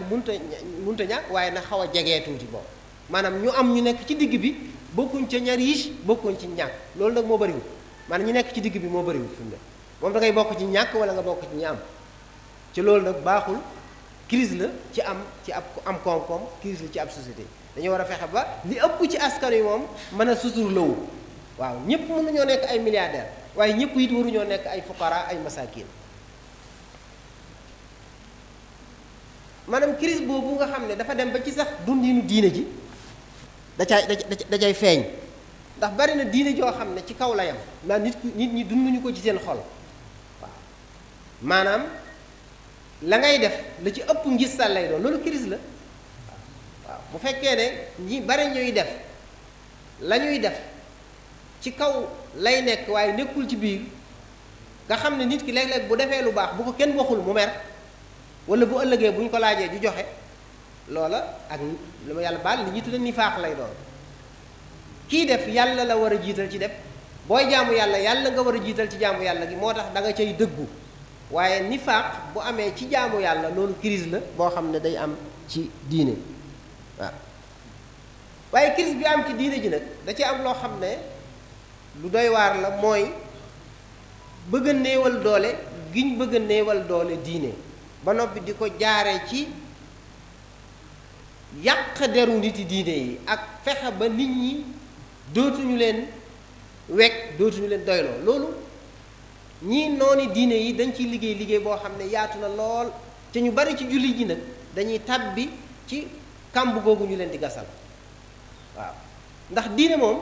munta ñàkk waaye na xaw a jegee tuuti boobu maanaam ñu am ñu nekk ci digg bi bokkuñ ca ña riche bokkuñ ci ñàkk loolu nag moo bëriwul maanaam ñu nekk ci digg bi moo bëriwul fi mu ne moom da ngay bokk ci ñàkk wala nga bokk ci ñi am ci loolu nag baaxul crise la ci am koom-koom crise la ci ab société dañu war a fexe ba li ëpp ci askan wi moom mën a suturlawu waaw ñëpp mënuñoo nekk ay milliardaire waaye ñëpp it waruñoo nekk ay fuqara ay masakin maanaam crise boobu nga xam ne dafa dem ba ci sax dundinu diine ji da cay feeñ ndax bari na diine joo xam ne ci kaw la yam ndax nit ñi dunduñu ko ci seen xol waaw maanaam la ngay def la ci ëpp ngistal lay doon loolu crise la waaw bu fekkee ne ñi bari ñuy def la ñuy def ci kaw lay nekk waaye nekkul ci biir nga xam ne nit ki léeg-léeg bu defee lu baax bu ko kenn waxul mu mer wala bu ëllëgee bu ñu ko laajee di joxe loola ak lu ma yàlla baal li ñuy tudde nifaax lay doon kii def yàlla la war a jiital ci def booy jaamu yàlla yàlla nga war a jiital ci jaamu yàlla gi moo tax da nga cay dëggu waaye nifaax bu amee ci jaamu yàlla loolu crise la boo xam ne day am ci diine waaw waaye crise bi am ci diine ji nag da ci am loo xam ne lu doy waar la mooy bëgg a néewal doole giñ bëgg a néewal doole diine ba noppi di ko jaare ci yàq deru niti diine yi ak fexe ba nit ñi dootuñu leen wekk dootuñu leen doyloo loolu ñii nooni diine yi dañ ciy liggéey boo xam ne yaatu na lool te ñu bari ci jullit ji nag dañuy tàbbi ci kàmb googu ñu leen di gasal waaw ndax diine moom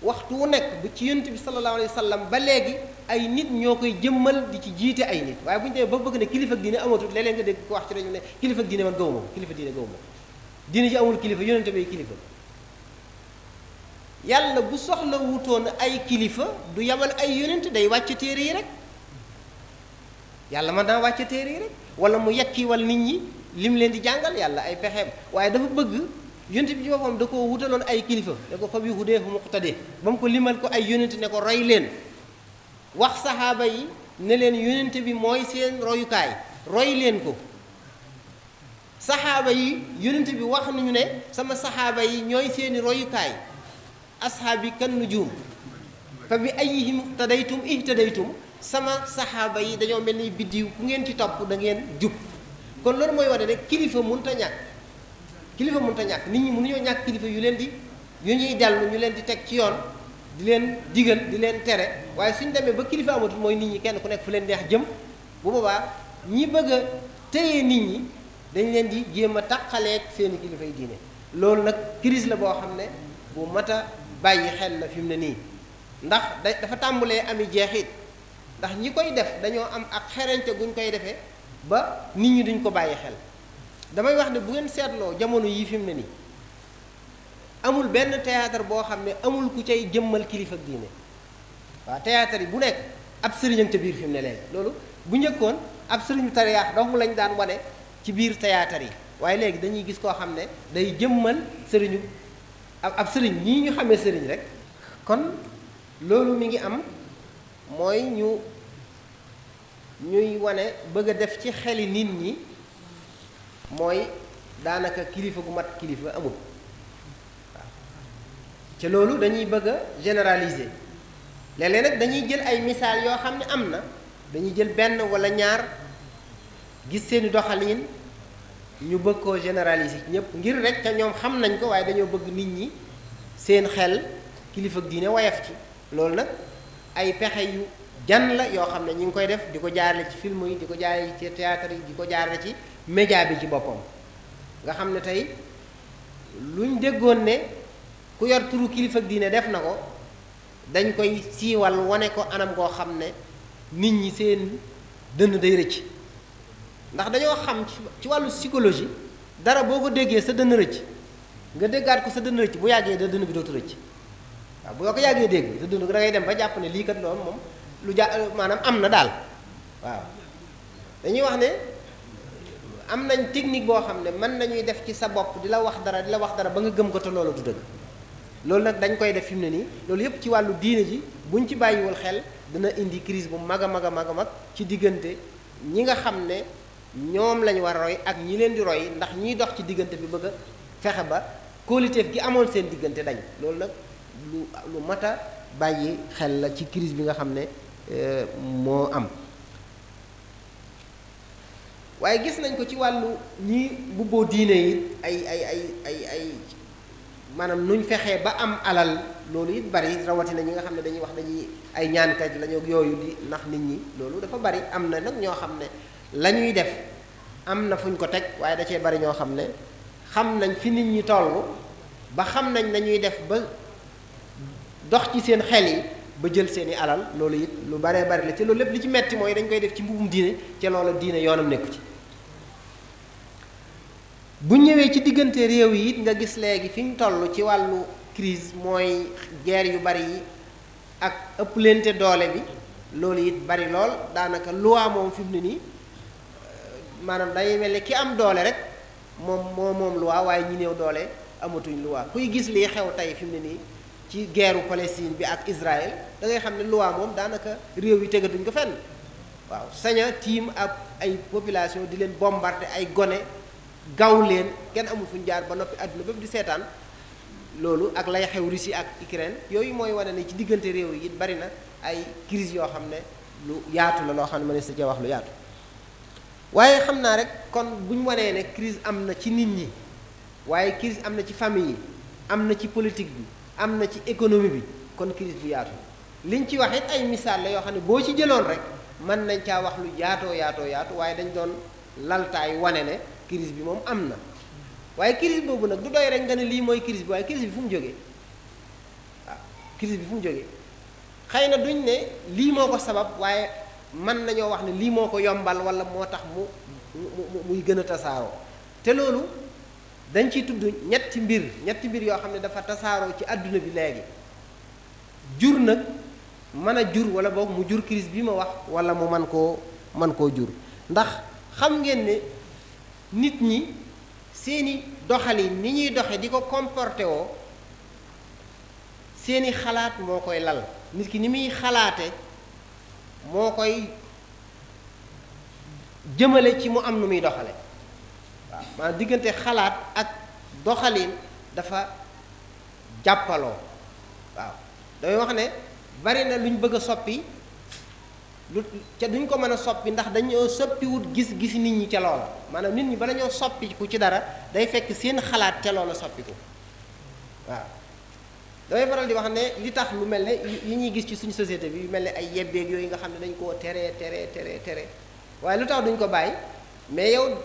waxtu wu nekk bu ci yonent bi sallallahu alayhi wa sallam ba léegi ay nit ñoo koy jëmmal di ci jiite ay nit waaye bu ñu demee ba bëgg ne kilifa ak diine amatul léeg-léeg nga dégg ko wax ci rajo ne kilifa ak diine man gëwuma ko kilifa diine gëwuma ko diine ji amul kilifa yonent bay kilifa yàlla bu soxla wutoon ay kilifa du yabal ay yonent day wàcc téere yi rek yàlla mën naa wàcc téere yi rek wala mu yekkiwal nit ñi lim leen di jàngal yàlla ay pexeem waaye dafa bëgg yonent bi ci boppam da ko wutaloon ay kilifa ne ko fa bi hudeehu muqtade ba mu ko limal ko ay yonent ne ko roy leen wax saxaaba yi ne leen yonent bi mooy seen royukaay roy leen ko saxaaba yi yonent bi wax nañu ne sama saxaaba yi ñooy seeni royukaay ashaabi kan nujum fa bi ayyihim iqtadaytum ihtadaytum sama saxaaba yi dañoo mel ni biddiw ku ngeen ci topp da ngeen jub kon loolu mooy wane ne kilifa mënta ñàkk kilifa mënta ñàkk nit ñi mënuñoo ñàkk kilifa yu ñuy dellu ñu leen di teg ci yoon di leen digal di leen tere waaye suñ demee ba kilifa amatul mooy nit ñi kenn ku nekk fu leen neex jëm bu boobaa ñi bëgg a téye nit ñi dañ leen di jéem a taqaleeg seeni kilifa yi diine loolu nag crise la boo xam ne bu mat a bàyyi xel la fi mu ne nii ndax dafa tàmbulee ami jeexit ndax ñi koy def dañoo am ak xerañte guñ koy defee ba nit ñi duñ ko bàyyi xel damay wax ne bu ngeen seetloo jamono yii fi mu ne nii amul benn théâtre boo xam ne amul ku cay jëmmal kilifa ak diine waaw théâtre yi bu nekk ab sëriñam ca biir fi mu ne léegi loolu bu njëkkoon ab sëriñu tariyaax donc lañ daan wane ci biir théâtre yi waaye léegi dañuy gis koo xam ne day jëmmal sëriñu ab sëriñ ñii ñu xamee sëriñ rek kon loolu mi ngi am mooy ñuy wane bëgg a def ci xeli nit ñi mooy daanaka kilifa gu mat kilifa amul waaw ca loolu dañuy bëgg a généraliser léeg-léeg nag dañuy jël ay misaal yoo xam ne am na dañuy jël benn walla ñaar gis seeni doxalin ñu bëgg koo généraliser ñëpp ngir rek ca ñoom xam nañ ko waaye dañoo bëgg nit ñi seen xel kilifa ak diine wayaf ci loolu nag ay pexe yu jan la yoo xam ne ñu ngi koy def di ko jaarale ci film yi di ko jaarale ci théâtre yi di ko jaarale ci média bi ci boppam nga xam ne tey luñ déggoon ne ku yor turu kilifa ak diine def na ko dañ koy siiwal wane ko anam goo xam ne nit ñi seen dënn day rëcc ndax dañoo xam ci wàllu psychologie dara boo ko déggee sa dënn rëcc nga déggaat ko sa dënn rëcc bu yàggee da dënn bi dootu rëcc waaw boo ko yàggee dégg sa dënn da ngay dem ba jàpp ne lii kat loolu moom lu maanaam am na daal waaw dañuy wax ne am nañ technique boo xam ne mën nañuy def ci sa bopp di la wax dara ba nga gëm ko te loolu du dëgg loolu nag dañ koy def fi mu ne nii loolu yépp ci wàllu diine ji buñ ci bàyyiwul xel dina indi crise bu mag a mag a mag a mag ci diggante ñi nga xam ne ñoom lañ war a roy ak ñi leen di roy ndax ñiy dox ci diggante bi bëgg a fexe ba kóoliteef gi amoon seen diggante dañ loolu nag lu mat a bàyyi xel la ci crise bi nga xam ne moo am waaye gis nañ ko ci wàllu ñi bubboo diine yi ay maanaam nuñ fexee ba am alal loolu it bari rawatina ñi nga xam ne dañuy wax dañuy ay ñaankat lañu yooyu di ndax nit ñi loolu dafa bari am na nag ñoo xam ne la ñuy def am na fuñ ko teg waaye da cee bari ñoo xam ne xam nañ fi nit ñi toll ba xam nañ nañuy def ba dox ci seen xel yi ba jël seeni alal loolu it lu baree bari la ci loolu lépp li ci metti mooy dañ koy def ci mbubum diine ca loola diine yoonam nekku ci bu ñëwee ci diggante réew yi it nga gis léegi fi ñu toll ci wàllu crise mooy guerre yu bari yi ak ëpplente doole bi loolu it bari lool daanaka loi moom fi mu ne nii maanaam day mel ne ki am doole rek moom loi waaye ñi néew doole amatuñ loi kuy gis lii xew tey fi mu ne nii ci guerru Palestine bi ak Israël da ngay xam ne loi moom daanaka réew yi tegatuñ ko fenn waaw saña tiim ak ay population di leen bombarder ay gone gaw leen kenn amul fu ñu jaar ba noppi àdduna bépp di seetaan loolu ak lay xew Russie ak Ukraine yooyu mooy wane ne ci diggante réew yi it bari na ay crise yoo xam ne lu yaatu la loo xam ne ma ne sa cee wax lu yaatu waaye xam naa rek kon bu ñu wanee ne crise am na ci nit ñi waaye crise am na ci famille yi am na ci politique bi am na ci économie bi kon crise bu yaatu liñ ci wax it ay misaal la yoo xam ne boo ci jëloon rek mën nañ caa wax lu yaatu waaye dañ doon laltaay wane ne crise bi moom am na waaye crise boobu nag du doy rek nga ne lii mooy crise bi waaye crise bi fu mu jógee waaw crise bi fu mu jógee xëy na duñ ne lii moo ko sabab waaye mën nañoo wax ne lii moo ko yombal wala moo tax muy gën a tasaaroo te loolu dañ ciy tudd ñetti mbir yoo xam ne dafa tasaaroo ci àdduna bi léegi jur nag mën a jur wala boog mu jur crise bi ma wax wala mu mën koo jur ndax xam ngeen ne nit ñi seeni doxalin ni ñuy doxe di ko comporté woo seeni xalaat moo koy lal nit ki ni muy xalaate moo koy jëmale ci mu am nu muy doxale waaw maanaam diggante xalaat ak doxalin dafa jàppaloo waaw damay wax ne bari na lu ñu bëgg a soppi lu ca duñ ko mën a soppi ndax dañoo soppiwut gis-gis nit ñi ca loola maanaam nit ñi bala ñoo soppiku ci dara day fekk seen xalaat ca loola soppiku waaw damay faral di wax ne li tax lu mel ne yi ñuy gis ci suñu société bi yu mel ne ay yebbeeg yooyu nga xam ne dañ koo tere waaye lu tax duñ ko bàyyi mais yow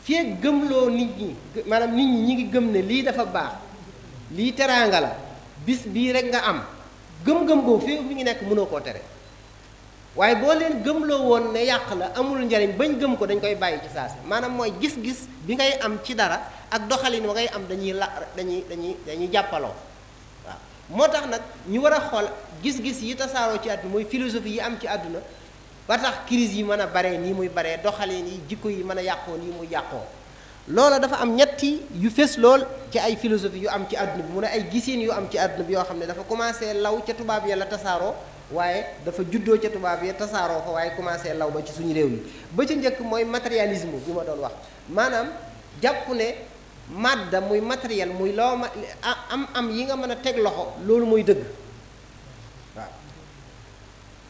fii gëmloo nit ñi maanaam nit ñi ngi gëm ne lii dafa baax lii teraanga la bis bii rek nga am gëm-gëm boobu fii mi ngi nekk mënoo koo tere waaye boo leen gëmloo woon ne yàq la amul njariñ bañ gëm ko dañ koy bàyyi ci saasi maanaam mooy gis-gis bi ngay am ci dara ak doxalin wa ngay am dañuy jàppaloo waaw moo tax nag ñu war a xool gis-gis yi tasaaroo ci àdduna mooy philosophie yi am ci àdduna ba tax crise yi mën a baree nii muy baree doxalin yi jikko yi mën a yàqoo nii muy yàqoo loola dafa am ñetti yu fés lool ci ay philosophie yu am ci àdduna bi mu ne ay gisiin yu am ci àdduna bi yoo xam ne dafa commencé law ca tubaab ya la tasaaroo waaye dafa juddoo ca tubaab ya tasaaroo fa waaye commencé law ba ci suñu réew yi ba ca njëkk mooy matérialisme bi ma doon wax maanaam jàpp ne madda muy matériel muy loo ma am yi nga mën a teg loxo loolu mooy dëgg waaw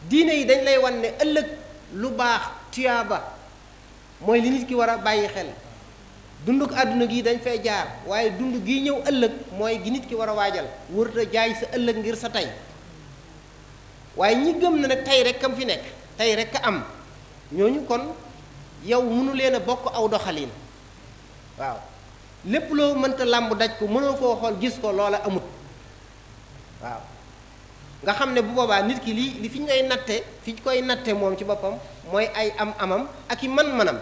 diine yi dañ lay wan ne ëllëg lu baax tuyaaba mooy li nit ki war a bàyyi xel dunduk àdduna gi dañ fay jaar waaye dund gi ñëw ëllëg mooy gi nit ki war a waajal wërut a jaay sa ëllëg ngir sa tey waaye ñi gëm na nag tey rek am fi nekk tey rek a am ñooñu kon yow mënu leen a bokk aw doxalin waaw lépp loo mënta làmb daj ko mënoo koo xool gis ko loola amut waaw nga xam ne bu boobaa nit ki li fi ñu koy natte fi ñu koy natte moom ci boppam mooy ay am-amam ak i man-manam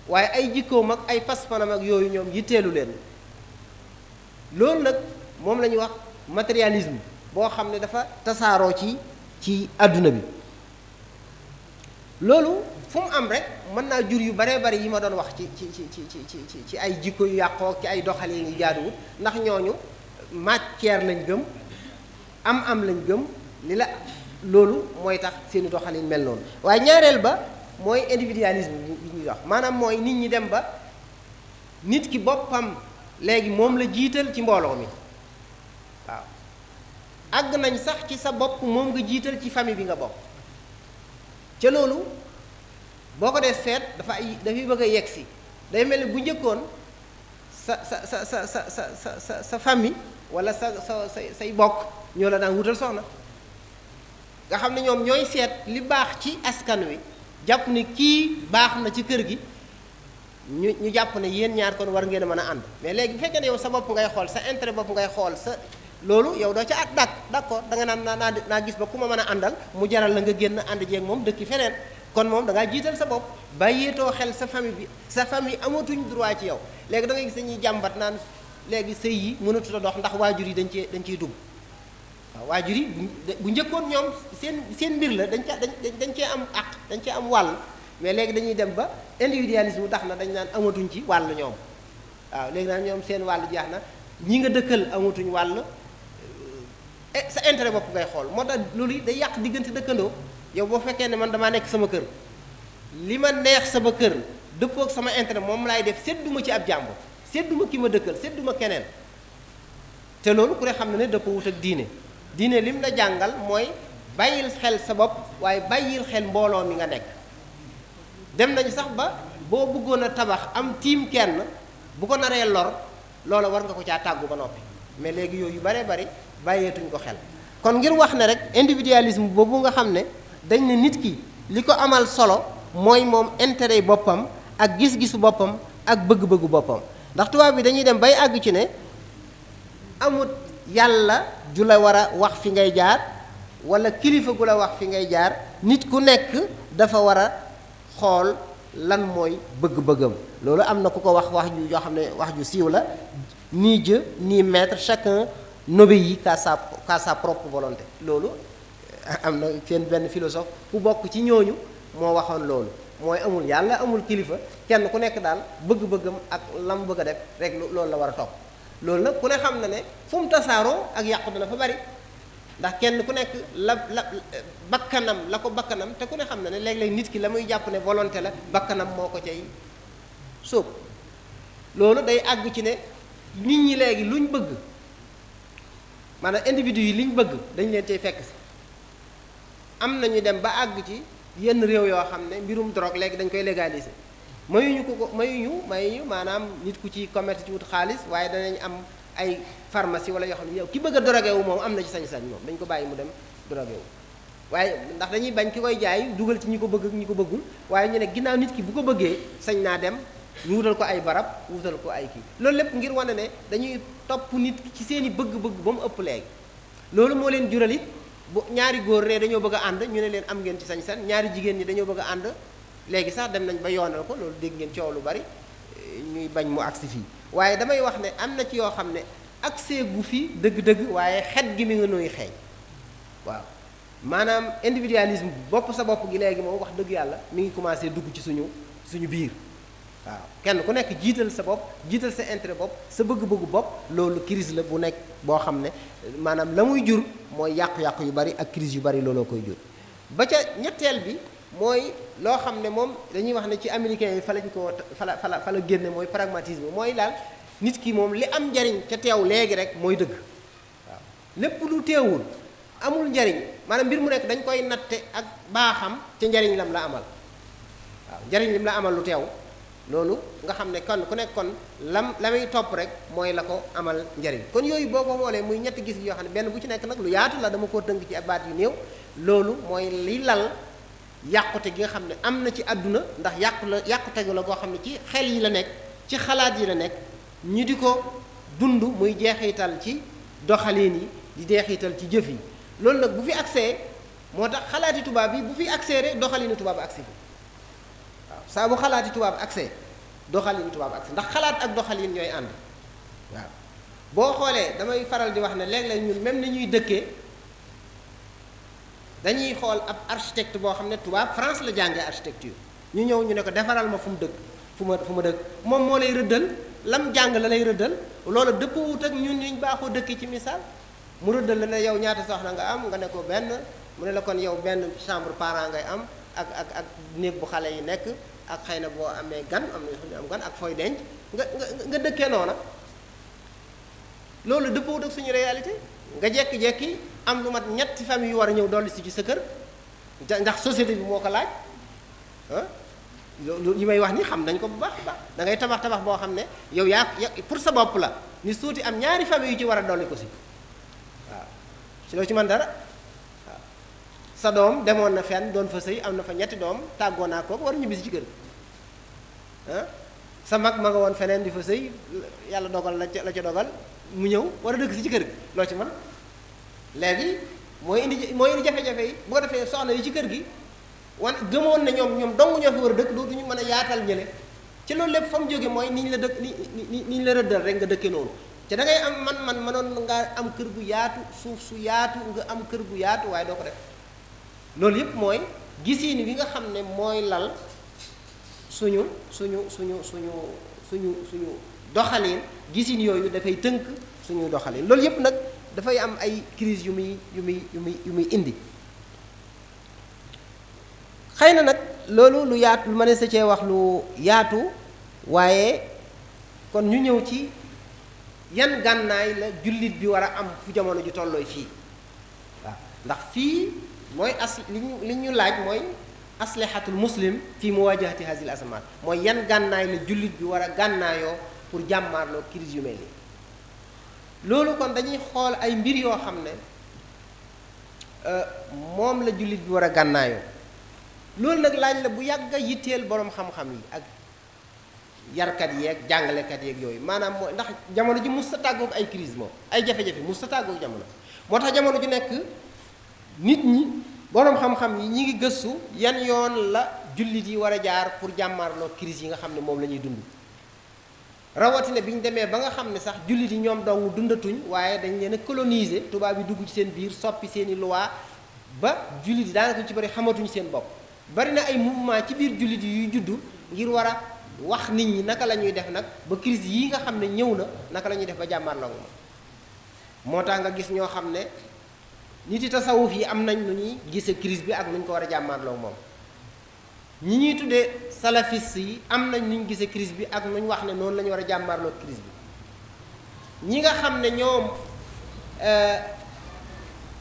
waaye ay jikkoom ak ay pas-panam ak yooyu ñoom yitteelu leen loolu nag moom la ñuy wax matérialisme boo xam ne dafa tasaaroo ci àdduna bi. loolu fu mu am rek mën naa jur yu baree bari yi ma doon wax ci ay jikko yu yàqoo ci ay doxalin yu jaaduwut, ndax ñooñu matière lañ gëm, am lañ gëm, li la loolu mooy tax seeni doxalin mel noonu. waaye ñaareel ba mooy individualisme bi ñuy wax, maanaam mooy nit ñi dem ba nit ki boppam léegi moom la jiital ci mbooloo mi. waaw àgg nañ sax ci sa bopp moom nga jiital ci famille bi nga bokk. ca loolu boo ko dee seet dafay bëgg a yegg si, day mel ni bu njëkkoon sa famille wala say bokk ñoo la daan wutal soxna, nga xam ne ñoom ñooy seet li baax ci askan wi, jàpp ne kii baax na ci kër gi, ñu jàpp ne yéen ñaar kon war ngeen a mën a ànd. mais léegi bu fekkee ne yow sa bopp ngay xool, sa intérêt bopp ngay xool, loolu yow doo ca d'accord da nga naan naa gis ba ku ma mën a àndal mu jaral la nga génn ànd jeeg moom dëkki feneen, kon moom da ngaa jiital sa bopp bàyyeetoo xel sa famille bi. sa famille amatuñ droit ci yow. léegi da ngay gis dañuy jàmbat naan léegi sëy yi mënatut a dox ndax waajur yi dañ ciy dugg. waaw waajur yi bu njëkkoon ñoom seen mbir la, dañ cee am àq, dañ cee am wàll, mais léegi dañuy dem ba individualisme tax na dañ naan amatuñ ci wàll ñoom. waaw léegi naan ñoom seen wàll jeex na, ñi nga dëkkal amatuñ wàll. sa intérêt bopp ngay xool, moo tax loolu day yàq diggante dëkkandoo. yow boo fekkee ne man damaa nekk sama kër, li ma neex sama kër dëppook sama intérêt moom laay def, sédduma ci ab jàmbur, sédduma ki ma dëkkal, sédduma keneen. te loolu ku ne xam ne dëppoo wut ak diine. diine lim la jàngal mooy bàyyil xel sa bopp, waaye bàyyil xel mbooloo mi nga nekk. dem nañu sax ba boo bëggoon a tabax am tiim kenn bu ko naree lor, loola war nga ko caa tàggu ba noppi. mais léegi yooyu yu baree bari bàyyeetuñ ko xel. kon ngir wax ne rek individualisme boobu nga xam ne dañ ne nit ki li ko amal solo mooy moom intérêt boppam ak gis-gisu boppam ak bëgg-bëggu boppam. ndax tubaab bi dañuy dem bay àgg ci ne amut yàlla ju la war a wax fi ngay jaar wala kilifa gu la wax fi ngay jaar, nit ku nekk dafa war a xool lan mooy bëgg-bëggam. loolu am na ku ko wax yoo xam ne wax ju siiw la, ni Dieu ni maître, chacun n'obéit qu'à sa propre volonté. loolu am na seen benn philosophe ku bokk ci ñooñu moo waxoon loolu, mooy amul yàlla amul kilifa, kenn ku nekk daal bëgg-bëggam ak lam bëgg a def rek loolu la war a topp. loolu nag ku ne xam na ne fu mu tasaaroo ak yàqu dana fa bari, ndax kenn ku nekk bakkanam la ko bakkanam, te ku ne xam na ne léeg-léeg nit ki la muy jàpp ne volonté la, bakkanam moo ko cay sóob. loolu day àgg ci ne nit ñi léegi luñ bëgg, maanaam individu yi liñ bëgg dañ leen cay fekk si. am na ñu dem ba àgg ci yenn réew yoo xam ne mbirum drogue léegi dañ koy légaliser, mayuñu maanaam nit ku ci commerce ci wut xaalis, waaye danañ am ay pharmacie wala yoo xam ne yow ki bëgg a drogué wu moom am na ci sañ-sañ, moom dañ ko bàyyi mu dem drogué wu. waaye ndax dañuy bañ ki koy jaay dugal ci ñi ko bëgg ak ñi ko bëggul, waaye ñu ne ginnaaw nit ki bu ko bëggee sañ naa dem, ñu wutal ko ay barab, wutal ko ay kii. loolu lépp ngir wane ne dañuy topp nit ci seen i bëgg-bëgg ba mu ëpp léegi. loolu moo leen jural it bu ñaari góor ne dañoo bëgg a ànd, ñu ne leen am ngeen ci sañ-sañ, ñaari jigéen ñi dañoo bëgg a ànd, léegi sax dem nañ ba yoonal ko. loolu dégg ngeen coow lu bari ñuy bañ mu agsi fii. waaye damay wax ne am na ci yoo xam ne accès gu fi dëgg-dëgg, waaye xet gi mi nga nooy xeeñ. waaw maanaam individualisme bopp sa bopp gi léegi moom wax dëgg yàlla mi ngi commencé dugg ci suñu biir. waaw kenn ku nekk jiital sa bopp, jiital sa intérêt bopp, sa bëgg-bëggu bopp. loolu crise la bu nekk boo xam ne maanaam la muy jur mooy yàqu-yàqu yu bari ak crise yu bari looloo koy jur. ba ca ñetteel bi mooy loo xam ne moom dañuy wax ne ci américains yi fa lañ ko fa la génne, mooy pragmatisme. mooy daal nit ki moom li am njariñ ca teew léegi rek mooy dëgg. waaw lépp lu teewul amul njariñ, maanaam mbir mu nekk dañ koy natte ak baaxam ca njariñ lam la amal. waaw njariñ lim la amal lu teew loolu nga xam ne kon ku nekk kon la muy topp rek mooy la ko amal njariñ. kon yooyu boo ko xoolee muy ñetti gis yoo xam ne benn bu ci nekk nag lu yaatu la, dama koo tënk ci baat yu néew. loolu mooy li lal yàqute gi nga xam ne am na ci àdduna, ndax yàqute la goo xam ne ci xel yi la nekk, ci xalaat yi la nekk, ñu di ko dund muy jeexital ci doxalin yi, di jeexital ci jëf yi. loolu nag bu fi accès, moo tax xalaati tubaab yi bu fi accès rek doxalinu tubaab accès fi. waaw saa bu xalaati tubaab accès doxalinu tubaab accès, ndax xalaat ak doxalin ñooy ànd. waaw boo xoolee damay faral di wax ne léeg-léeg ñun même ni ñuy dëkkee dañuy xool ab architecte boo xam ne tubaab France la jàngee architecture ñu ñëw ñu ne ko defaral ma fu mu dëkk fu ma dëkk moom moo lay rëddal lam jàng la lay rëddal loolu dëppoo wut ak ñun ñu baaxoo dëkk ci misaal mu rëddal la ne yow ñaata soxna nga am nga ne ko benn mu ne la kon yow benn chambre parent ngay am ak néeg bu xale yi nekk ak xëy na boo amee gan am na am gan ak fooy denc nga dëkkee noona loolu dëppoo wut ak suñu réalité nga jekki-jekki am lu mat ñetti famille yu war a ñëw dolli si ci sa kër ndax société bi moo ko laaj ah loolu yi may wax ni xam nañ ko bu baax baax da ngay tabax boo xam ne yow yaa pour sa bopp la ni suuti am ñaari famille yu ci war a dolli ko si waaw si loo ci mën dara waaw sa doom demoon na fenn doon fa sëy am na fa ñetti doom tàggoo naa kooku war a ñibbisi ci kër ah sa mag ma nga woon feneen di fa sëy yàlla dogal la ca dogal mu ñëw war a dëkk si ci kër gi loo ci mën léegi mooy indi jafe-jafe yi bu ko defee soxna yi ci kër gi gëmoon ne ñoom dong ñoo fi war a dëkk dootuñu mën a yaatal ñële ci loolu lépp fa mu jóge mooy niñ la dëkk niñ la rëddal rek nga dëkkee noonu te da ngay am man mënoon nga am kër gu yaatu suuf su yaatu nga am kër gu yaatu waaye doo ko def loolu yëpp mooy gisiin wi nga xam ne mooy lal suñu doxalin gisiin yooyu dafay tënk suñu doxalin loolu yëpp nag dafay am ay crise yu muy indi xëy na nag loolu lu yaatu lu ma ne sa cee wax lu yaatu waaye kon ñu ñëw ci yan gànnaay la jullit bi war a am fu jamono ju tollooy fii waaw ndax fii mooy li ñu laaj mooy aslihatul muslim fii muwajahati hazil azamat mooy yan gànnaay la jullit bi war a gànnaayoo pour jàmmaarloo crise yu mel nii loolu kon dañuy xool ay mbir yoo xam ne moom la jullit bi war a gànnaayoo loolu nag laaj la bu yàgg a yitteel boroom xam-xam yi ak yarkat yeeg jàngalekat yeeg yooyu maanaam mooy ndax jamono ji mus sa tàggoog ay crise moom ay jafe-jafe mus sa tàggoog jamono moo tax jamono ju nekk nit ñi boroom xam-xam yi ñi ngi gëstu yan yoon la jullit yi war a jaar pour jàmmaarloo crise yi nga xam ne moom la ñuy dund rawatina bi ñu demee ba nga xam ne sax jullit yi ñoom dong dundatuñ waaye dañ leen a coloniser tubaab yi dugg ci seen biir soppi seeni loi ba jullit yi daanaka ci bari xamatuñu seen bopp bari na ay mouvement ci biir jullit yi yuy juddu ngir war a wax nit ñi naka la ñuy def nag ba crise yi nga xam ne ñëw na naka la ñuy def ba jàmmaarloo moom moo tax nga gis ñoo xam ne nit yi tasawuf yi am nañ nu ñuy gise crise bi ak nu ñu ko war a jàmmaarloo moom ñi ñuy tuddee salafiste yi am nañ nu ñu gise crise bi ak nu ñu wax ne noonu la ñu war a jàmmaarloo crise bi ñi nga xam ne ñoom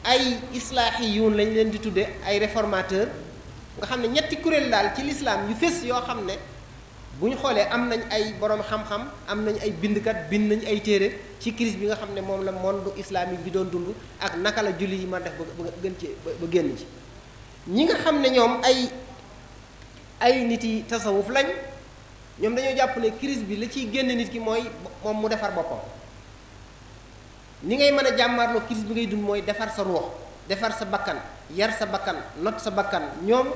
ay islaahiyuun lañ leen di tuddee ay réformateur nga xam ne ñetti kuréel daal ci lislaam yu fés yoo xam ne bu ñu xoolee am nañ ay borom xam-xam am nañ ay bindkat bind nañ ay téere ci crise bi nga xam ne moom la monde islamique bi doon dund ak naka la julli yi ma def ba gën ci ba génn ci ñi nga xam ne ñoom ay nit yi tasawuf lañ ñoom dañoo jàpp ne crise bi la ciy génn nit ki mooy moom mu defar boppam ni ngay mën a jàmmaarloo crise bi ngay dund mooy defar sa ruux defar sa bakkan yar sa bakkan not sa bakkan ñoom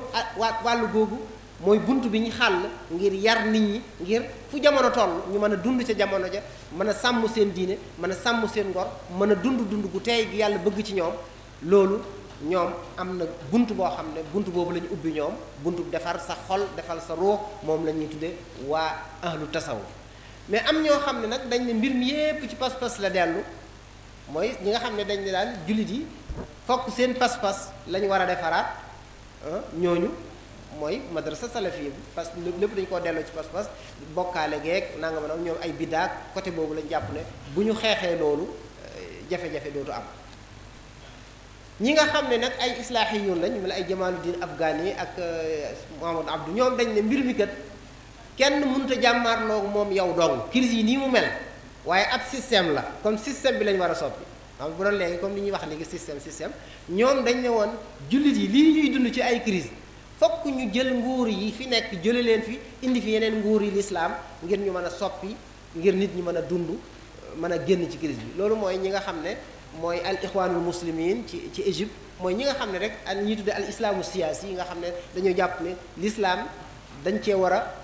wàllu googu mooy bunt bi ñu xàll ngir yar nit ñi ngir fu jamono toll ñu mën a dund ca jamono ja mën a sàmm seen diine mën a sàmm seen ngor mën a dund gu tey gi yàlla bëgg ci ñoom loolu ñoom am na bunt boo xam ne bunt boobu la ñu ubbi ñoom buntu defar sa xol defal sa ruux moom la ñuy tuddee waa ahlu tasawuf mais am ñoo xam ne nag dañ ne mbir mi yépp ci pas-pas la dellu mooy ñi nga xam ne dañ ne daal jullit yi fokk seen pas-pas la ñu war a defaraat ñooñu mooy madrasa salafiyya bi parce que lépp dañu koo delloo ci pas-pas bokkaale geek nanga ma ñoom ay biddaak côté boobu lañ jàpp ne bu ñu xeexee loolu jafe-jafe dootu am ñi nga xam ne nag ay islaahiyuun lañ mel ay Jamaaluddin Afghani ak Muhammad Abdou ñoom dañ ne mbir mi kat kenn mënut a jàmmaarloo moom yow dong crise yi nii mu mel waaye ab système la comme système bi lañ war a soppi xam bu doon léegi comme li ñuy wax léegi système ñoom dañ ne woon jullit yi lii ñuy dund ci ay crise fokk ñu jël nguur yi fi nekk jële leen fi indi fi yeneen nguur yi lislaam ngir ñu mën a soppi ngir nit ñi mën a dund mën a génn ci crise bi loolu mooy ñi nga xam ne mooy al ixwaanul muslimin ci Égypte mooy ñi nga xam ne rek al ñuy tudde al islaamu siyaasi yi nga xam ne dañoo jàpp ne l'islam dañ cee war a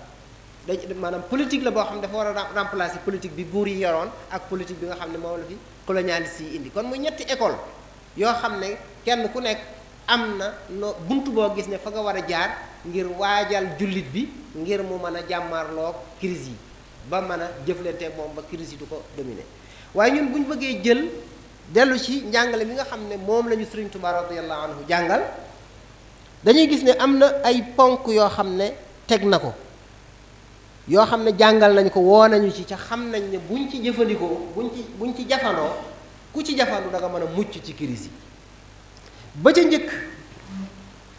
maanaam politique la boo xam ne dafa war a remplacer politique bi buur yi yoroon ak politique bi nga xam ne moom la fi colonialiste yi indi kon muy ñetti école yoo xam ne kenn ku nekk am na loo buntu boo gis ne fa nga war a jaar ngir waajal jullit bi ngir mu mën a jàmmarloo crise yi ba mën a jëflante moom ba crise yi du ko dominer waaye ñun bu ñu bëggee jël dellu ci njàngale mi nga xam ne moom la ñu Sëriñ Tuubaa radiyallahu anhu jàngal dañuy gis ne am na ay ponk yoo xam ne teg na ko yoo xam ne jàngal nañ ko woo nañu ci ca xam nañ ne buñ ci jëfandikoo buñ ci jafandoo ku ci jafandu da nga mën a mucc ci crise yi ba ca njëkk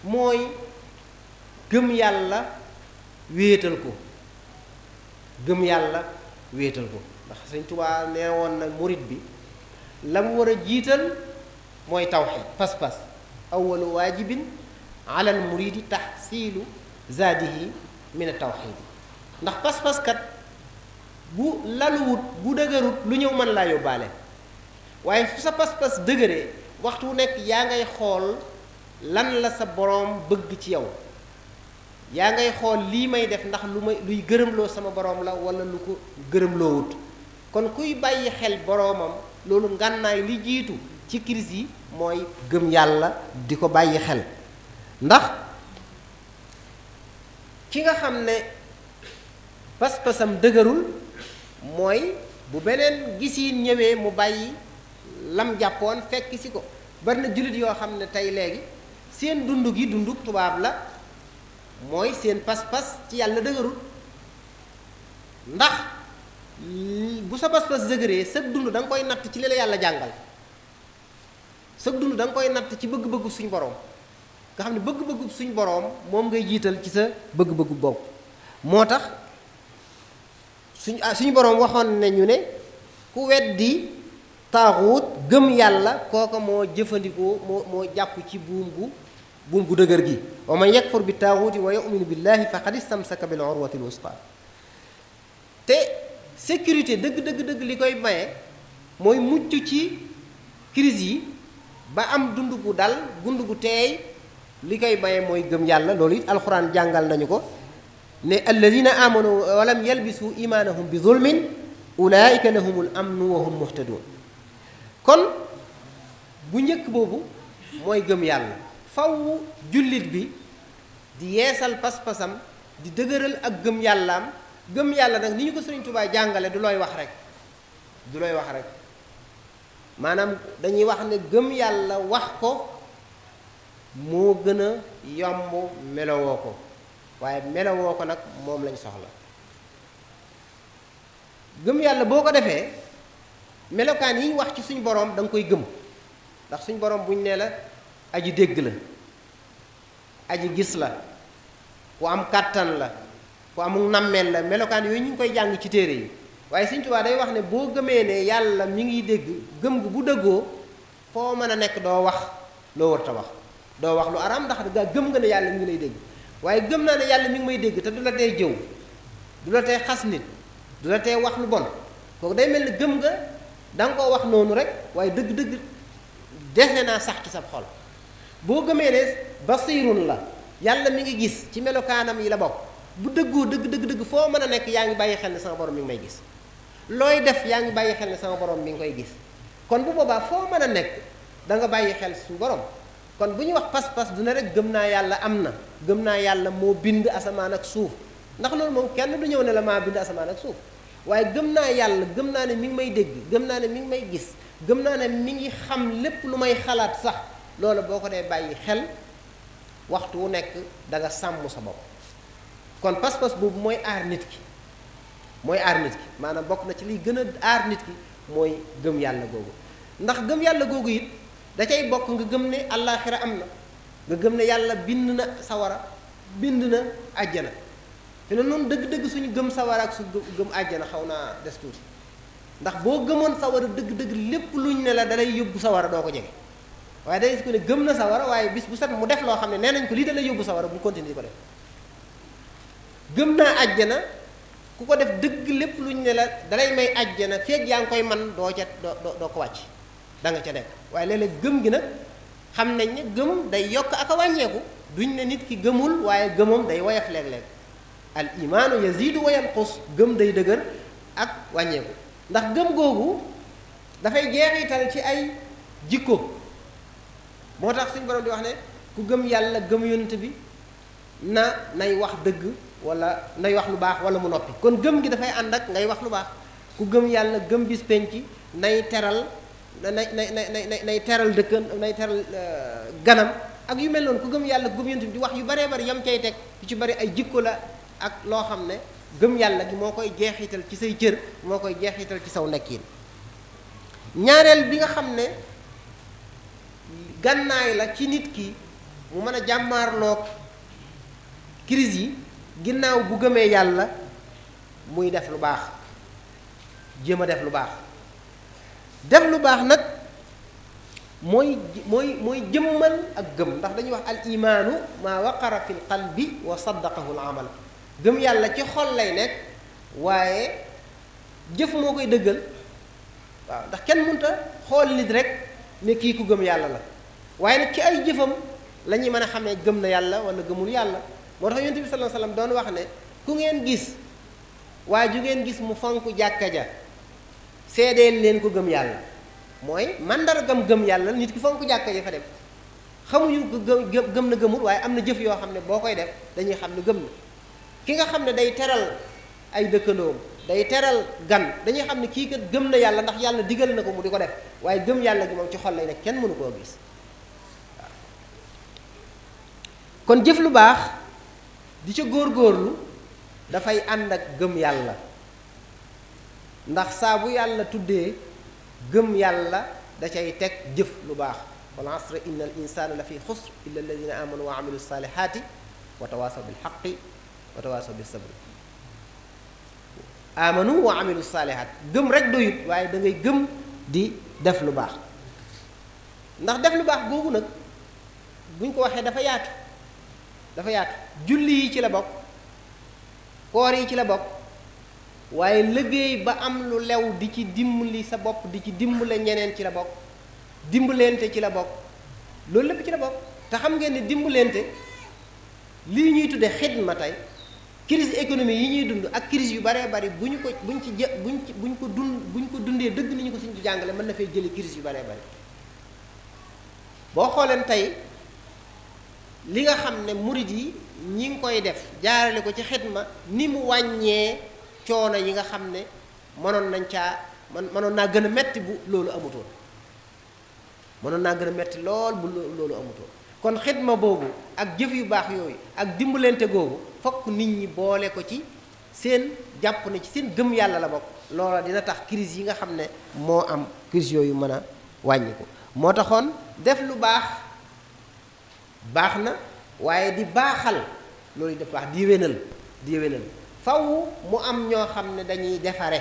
mooy gëm yàlla wéetal ko gëm yàlla wéetal ko ndax Sëriñ Tuubaa nee woon na murit bi la mu war a jiital mooy tawxiid pas-pas awwalu waajibin ala al muridi tahsilu zaadihi min at tawxiid ndax pas-pas kat bu laluwut bu dëgërut lu ñëw mën laa yóbbaale waaye fu sa pas-pas dëgëree waxtu wu nekk yaa ngay xool lan la sa boroom bëgg ci yow yaa ngay xool lii may def ndax luy gërëmloo sama boroom la wala lu ko gërëmloowut kon kuy bàyyi xel boroomam loolu ngànnaay li jiitu ci crise yi mooy gëm yàlla di ko bàyyi xel ndax ki nga xam ne pas-pasam dëgërul mooy bu beneen gisiin ñëwee mu bàyyi lam jàppoon fekk si ko bari na jullit yoo xam ne tey léegi seen dund gi dundu tubaab la mooy seen pas-pas ci yàlla dëgërul ndax bu sa pas-pas dëgëree sa dund da nga koy natt ci li la yàlla jàngal sa dund da nga koy natt ci bëgg-bëggu suñ boroom nga xam ne bëgg-bëggu suñ boroom moom ngay jiital ci sa bëgg-bëggu bopp moo tax suñu boroom waxoon nañu ne ku weddi taaxuut gëm yàlla kooka moo jëfandikoo moo jàpp ci buum gu dëgër gi wa man yakfur bi taaxuuti wa yuminu billahi faqad istamsaka bil urwati l wusqa te sécurité dëgg li koy maye mooy mucc ci crise yi ba am dund gu dal gund gu teey li koy maye mooy gëm yàlla loolu it alxuraan jàngal nañu ko ne alladina amanu walam yalbisu imaanahum bi zulmin ulaika lahumul amnu wa hum muhtadun kon bu njëkk boobu mooy gëm yàlla faw jullit bi di yeesal pas-pasam di dëgëral ak gëm yàllaam gëm yàlla nag ni ñu ko Sëriñ Tuubaa jàngale du looy wax rek maanaam dañuy wax ne gëm yàlla wax ko moo gën a yomb melowoo ko waaye melowoo ko nag moom lañ soxla gëm yàlla boo ko defee melokaan yi ñu wax ci suñ boroom da nga koy gëm ndax suñ boroom buñ nee la aji dégg la aji gis la ku am kàttan la ku amul nammeel la melokaan yooyu ñu ngi koy jàng ci téere yi waaye Sëriñ Tuubaa day wax ne boo gëmee ne yàlla mi ngi dégg gëm gu bu dëggoo foo mën a nekk doo wax loo warta wax doo wax lu araam ndax da gëm nga ne yàlla mi ngi lay dégg waaye gëm naa ne yàlla mi ngi may dégg te du la tee jëw du la tee xas nit du la tee wax lu bon kooku day mel ni gëm nga da nga koo wax noonu rek waaye dëgg-dëgg defe naa sax ci sa xol boo gëmee ne basiirun la yàlla mi ngi gis ci melokaanam yi la bokk bu dëggoo dëgg foo mën a nekk yaa ngi bàyyi xel ne sama borom mi ngi may gis looy def yaa ngi bàyyi xel ne sama borom mi ngi koy gis kon bu boobaa foo mën a nekk da nga bàyyi xel suñu borom kon bu ñuy wax pas-pas du ne rek gëm naa yàlla am na gëm naa yàlla moo bind asamaan ak suuf ndax loolu moom kenn du ñëw ne la maa bind asamaan ak suuf waaye gëm naa yàlla gëm naa ne mi ngi may dégg gëm naa ne mi ngi may gis gëm naa ne mi ngi xam lépp lu may xalaat sax loolu boo ko dee bàyyi xel waxtu wu nekk da nga sàmm sa bopp kon pas-pas boobu mooy aar nit ki maanaam bokk na ci liy gën a aar nit ki mooy gëm yàlla googu ndax gëm yàlla googu it da cay bokk nga gëm ne àllaaxira am na nga gëm ne yàlla bind na sawara bind na àjjana te ne noonu dëgg-dëgg suñu gëm sawara ak su gëm àjjana xaw naa des tuuti ndax boo gëmoon sawara dëgg-dëgg lépp luñ ne la dalay yóbbu sawara doo ko jege waaye day ko ne gëm na sawara waaye bis bu set mu def loo xam ne nee nañ ko lii dalay yóbbu sawara bu continuer di ko def gëm naa àjjana ku ko def dëgg lépp luñ ne la dalay may àjjana feeg yaa ngi koy man doo ko wàcc da nga ca nekk waaye léeg-léeg gëm gi nag xam nañ ne gëm day yokk ak a wàññeeku duñ ne nit ki gëmul waaye gëmam day woyof léeg-léeg al imaanu yazidu wa yanqus gëm day dëgër ak wàññeeku ndax gëm googu dafay jeexital ci ay jikko moo tax suñu borom di wax ne ku gëm yàlla gëm yonent bi nay wax dëgg wala nay wax lu baax wala mu noppi kon gëm gi dafay ànd ak ngay wax lu baax ku gëm yàlla gëm bis penc nay teral nay teral dëkkan nay teral ganam ak yu mel noonu ku gëm yàlla gëm yonent bi di wax yu baree bari yam cay teg yu ci bari ay jikko la ak loo xam ne gëm yàlla gi moo koy jeexital ci say cër moo koy jeexital ci saw nekkin ñaareel bi nga xam ne gànnaay la ci nit ki mu mën a jàmmaarloog crise yi ginnaaw bu gëmee yàlla muy def lu baax jéem a def lu baax nag mooy jëmmal ak gëm ndax dañuy wax al imaanu maa waqara fi l qalbi wa saddaqahu l amal gëm yàlla ci xol lay nekk waaye jëf moo koy dëggal waaw ndax kenn mënta xool nit rek ne kii ku gëm yàlla la waaye nag ci ay jëfam la ñuy mën a xamee gëm na yàlla wala gëmul yàlla moo tax yonent bi sallallahu alayhi wasallam doon wax ne ku ngeen gis waaye ju ngeen gis mu fonk jàkka ja seedeel leen ko gëm yàlla mooy mandargam gëm yàlla nit ki fonk jàkka ja fa dem xamuñu ko gëm na gëmul waaye am na jëf yoo xam ne boo koy def dañuy xam ne gëm na ki nga xam ne day teral ay dëkkandoom day teral gan dañuy xam ne kii kat gëm na yàlla ndax yàlla digal na ko mu di ko def waaye gëm yàlla gi moom ci xol lay nekk kenn mënu koo gis waaw kon jëf lu baax di ca góorgóorlu dafay ànd ak gëm yàlla ndax saa bu yàlla tuddee gëm yàlla da cay teg jëf lu baax wal asri inna al insana la fi xusr illa alladina amanu wa amilu salihati wa tawasaw bil haqqi wa tawasaw bis sabri amanu wa amilu saalihaat gëm rek doyut waaye da ngay gëm di def lu baax ndax def lu baax googu nag buñ ko waxee dafa yaatu julli yi ci la bokk koor yi ci la bokk waaye liggéey ba am lu lew di ci dimbali sa bopp di ci dimbale ñeneen ci la bokk dimbalente ci la bokk loolu lépp ci la bokk te xam ngeen ne dimbalente lii ñuy tudde xidma tey crise économique yi ñuy dund ak crise yu baree bari buñ ko dundee dëgg ni ñu ko suñ ci jàngale mën na fay jële crise yu baree bari boo xooleen tey li nga xam ne murid yi ñi ngi koy def jaarale ko ci xidma ni mu wàññee coono yi nga xam ne mënoon naa gën a metti bu loolu amutoon mënoon naa gën a metti lool bu loolu amutoon kon xidma boobu ak jëf yu baax yooyu ak dimbalante googu fokk nit ñi boole ko ci seen jàpp ne ci seen gëm yàlla la bokk loola dina tax crise yi nga xam ne moo am crise yooyu mën a wàññi ko moo taxoon def lu baax na waaye di baaxal loolu def baax di yéwénal faw mu am ñoo xam ne dañuy defare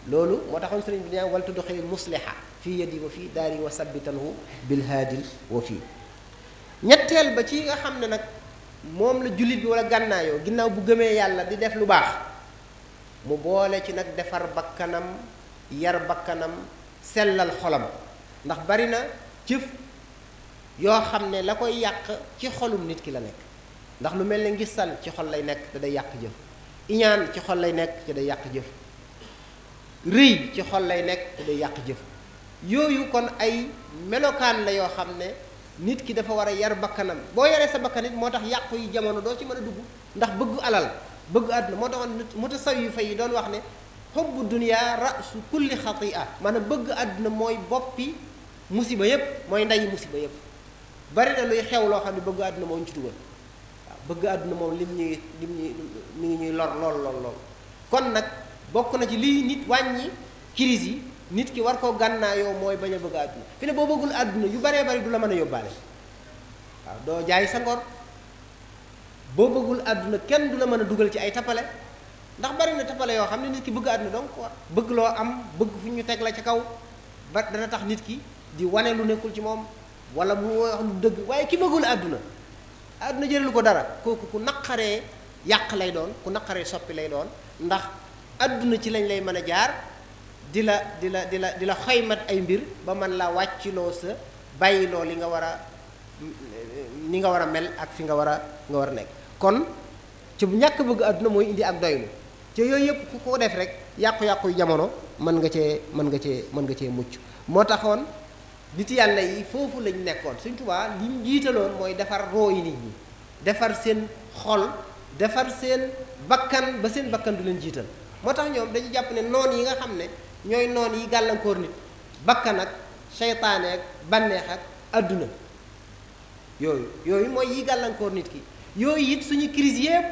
loolu moo taxoon sëriñ bi wal tudxilil musliha fii yadi wa fii daari wa sabbitanhu bil haadil wa fii ñetteel ba ci nga xam ne nag moom la jullit bi wala gànnaayoo ginnaaw bu gëmee yàlla di def lu baax mu boole ci nag defar bakkanam yar bakkanam sellal xolam ndax bari na jëf yoo xam ne la koy yàq ci xolum nit ki la nekk ndax lu mel ne ngistal ci xol lay nekk te day yàq jëf iñaan ci xol lay nekk te day yàq jëf rëy ci xol lay nekk te day yàq jëf yooyu kon ay melokaan la yoo xam ne nit ki dafa war a yar bakkanam boo yaree sa bakkan it moo tax yàqu yi jamono doo ci mën a dugg ndax bëgg alal bëgg àdduna moo taxoon mutasawwifa yi doon wax ne xubbu dunya rasu kulli xatia maanaam bëgg àdduna mooy boppi musiba yépp mooy ndeyi musiba yépp bari na luy xew loo xam ne bëgg àdduna moo ñu ci dugal waaw bëgg àdduna moom lim ñuy mi ngi ñuy lor lool kon nag bokk na ci lii nit wàññi crise yi nit ki war koo gànnaayoo mooy bañ a bëgg àdduna fi ne boo bëggul àdduna yu baree bari du la mën a yóbbaale waaw doo jaay sa ngor boo bëggul àdduna kenn du la mën a dugal ci ay tappale ndax bari na tappale yoo xam ne nit ki bëgg àdduna donc quoi bëgg loo am bëgg fu ñu teg la ca kaw ba dana tax nit ki di wane lu nekkul ci moom wala mu wax lu dëgg waaye ki bëggul àdduna jëralu ko dara kooku ku naqaree yàq lay doon ku naqaree soppi lay doon ndax àdduna ci lañ lay mën a jaar di la xoymat ay mbir ba mën la wàcciloo sa bàyyiloo li nga war a ni nga war a mel ak fi nga war a nekk kon ci bu ñàkk bëgg àdduna mooy indi ak doylu ci yooyu yëpp ku ko def rek yàqu-yàqu jamono mën nga cee mucc. moo taxoon nit yàlla yi foofu lañ nekkoon. Sëñ Tuubaa li mu jiitaloon mooy defar roo yi nit ñi defar seen xol defar seen bakkan ba seen bakkan du leen jiital. moo tax ñoom dañu jàpp ne noon yi nga xam ne ñooy noon yi gàllankoor nit bakkan ak seytaane ak bànneex ak àdduna yooyu mooy yi gàllankoor nit ki. yooyu it suñu crise yépp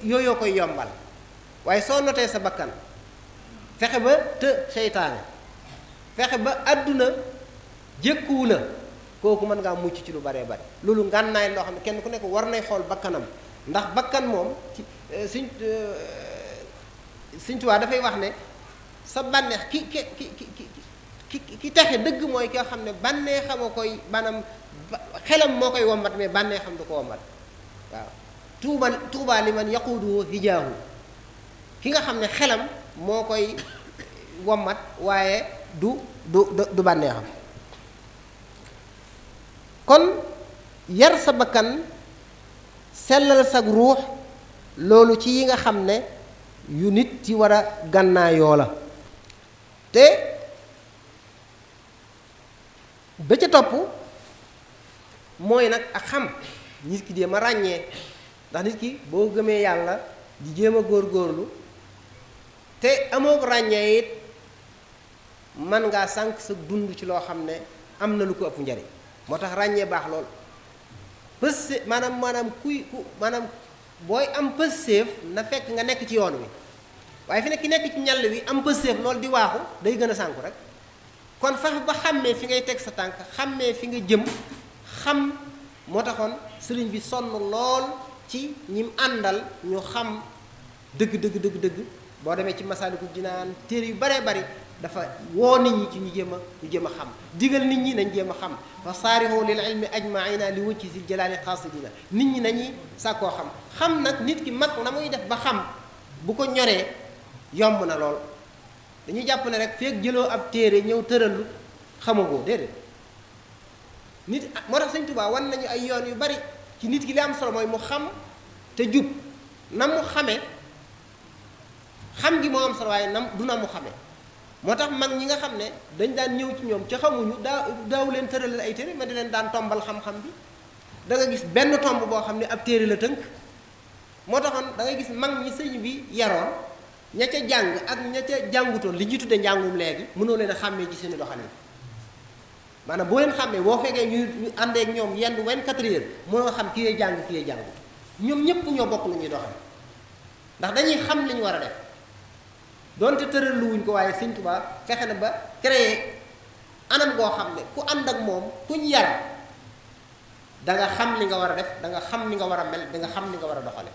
yooyoo koy yombal waaye soo notee sa bakkan fexe ba seytaane fexe ba àdduna jékkuwu la kooku mën ngaa mucc ci lu baree bare. loolu ngànnaay loo xam ne kenn ku nekk war nay xool bakkanam ndax bakkan moom ci Sëñ Tuubaa dafay wax ne sa bànneex ki texe dëgg mooy ki nga xam ne bànneexam a koy maanaam xelam moo koy wommat mais bànneexam du ko wommat waaw tuuba li man yaquudu hijaahu ki nga xam ne xelam moo koy wommat waaye du bànneexam. kon yar sa bakkan sellal sag ruux loolu ci yi nga xam ne yu nit ci war a gànnaayoo la. te ba ca topp mooy nag ak xam nit ki jéem a ràññee ndax nit ki boo gëmee yàlla di jéem a góorgóorlu te amoo ràññee it man ngaa sànq sa dund ci loo xam ne am na lu ko ëpp njariñ. moo tax ràññee baax lool pës maanaam booy am pësséef na fekk nga nekk ci yoon wi waaye fi nekk ki nekk ci ñàll wi am pësséef loolu di waaxu day gën a sànku rek. kon fexe ba xàmmee fi ngay teg sa tànk xàmmee fi nga jëm xam moo taxoon sëriñ bi sonn lool ci ñim àndal ñu xam dëgg boo demee ci Masaalikul Jinaan téere yu baree bari dafa woo nit ñi ci ñu jéem a xam digal nit ñi nañ jéem a xam fa saarihu lil ilmi ajmaina li wajhi zil jalaali xaasidina nit ñi nañuy sàkkoo xam nag nit ki mag na muy def ba xam bu ko ñoree yomb na lool. dañuy jàpp ne rek feek jëloo ab téere ñëw tëralu xamagoo déedéet nit moo tax Sëñ Tuubaa wan nañu ay yoon yu bari ci nit ki li am solo mooy mu xam te jub na mu xamee xam gi moo am solo waaye du na mu xamee. moo tax mag ñi nga xam ne dañ daan ñëw ci ñoom ca xamuñu daaw leen tëralal ay téere ma di leen daan tombal xam-xam bi da nga gis benn tomb boo xam ne ab téere la tënk. moo taxoon da ngay gis mag ñi sëñ bi yaroon ña ca jàng ak ña ca jàngutoon li ñuy tudde njàngum léegi mënoo leen a xàmmee ci seeni doxalin maanaam boo leen xàmmee boo fekkee ñu àndee ak ñoom yenn 24 heures mënoo xam ki yee jàng ki yee jàngut ñoom ñëpp ñoo bokk lu ñuy doxal ndax dañuy xam li ñu war a def donte tëral lu wuñ ko waaye Sëñ Tuubaa fexe na ba créer anam goo xam ne ku ànd ak moom kuñ yar da nga xam li nga war a def da nga xam li nga war a mel da nga xam li nga war a doxale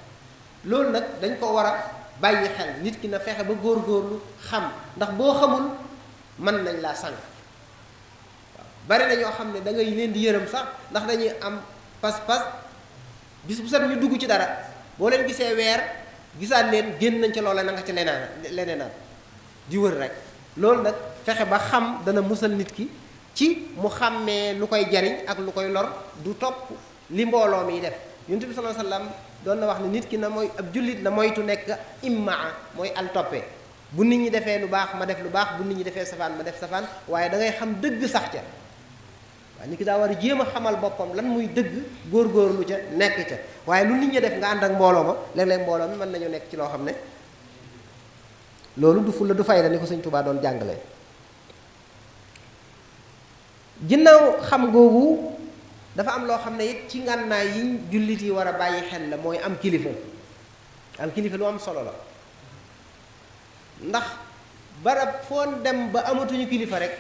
loolu nag dañ ko war a bàyyi xel nit ki na fexe ba góorgóorlu xam ndax boo xamul mën nañ laa sànq waaw bari na ñoo xam ne da ngay leen di yërëm sax ndax dañuy am pas-pas bis bu set ñu dugg ci dara boo leen gisee weer gisaat leen génn nañ ca loola na nga ca leneenaan di wër rek loolu nag fexe ba xam dana musal nit ki ci mu xàmmee lu koy jariñ ak lu koy lor du topp li mbooloo mi def. Yonent bi sallallahu alayhi wasallam doon na wax ne nit ki na mooy ab jullit na moytu nekk immaa mooy al toppee bu nit ñi defee lu baax ma def lu baax bu nit ñi defee safaan ma def safaan waaye da ngay xam dëgg sax ca waaye nit ki daa war a jéem a xamal boppam lan muy dëgg góorgóorlu ca nekk ca waaye lu nit ñi def nga ànd ak mbooloo ma léeg-léeg mbooloo mi mën nañu nekk ci loo xam ne loolu du fulla du fayda ni ko Sëñ Tuubaa doon jàngale. ginnaaw xam googu dafa am loo xam ne it ci ngànnaay yi jullit yi war a bàyyi xel la mooy am kilifa lu am solo la ndax barab foo dem ba amatuñu kilifa rek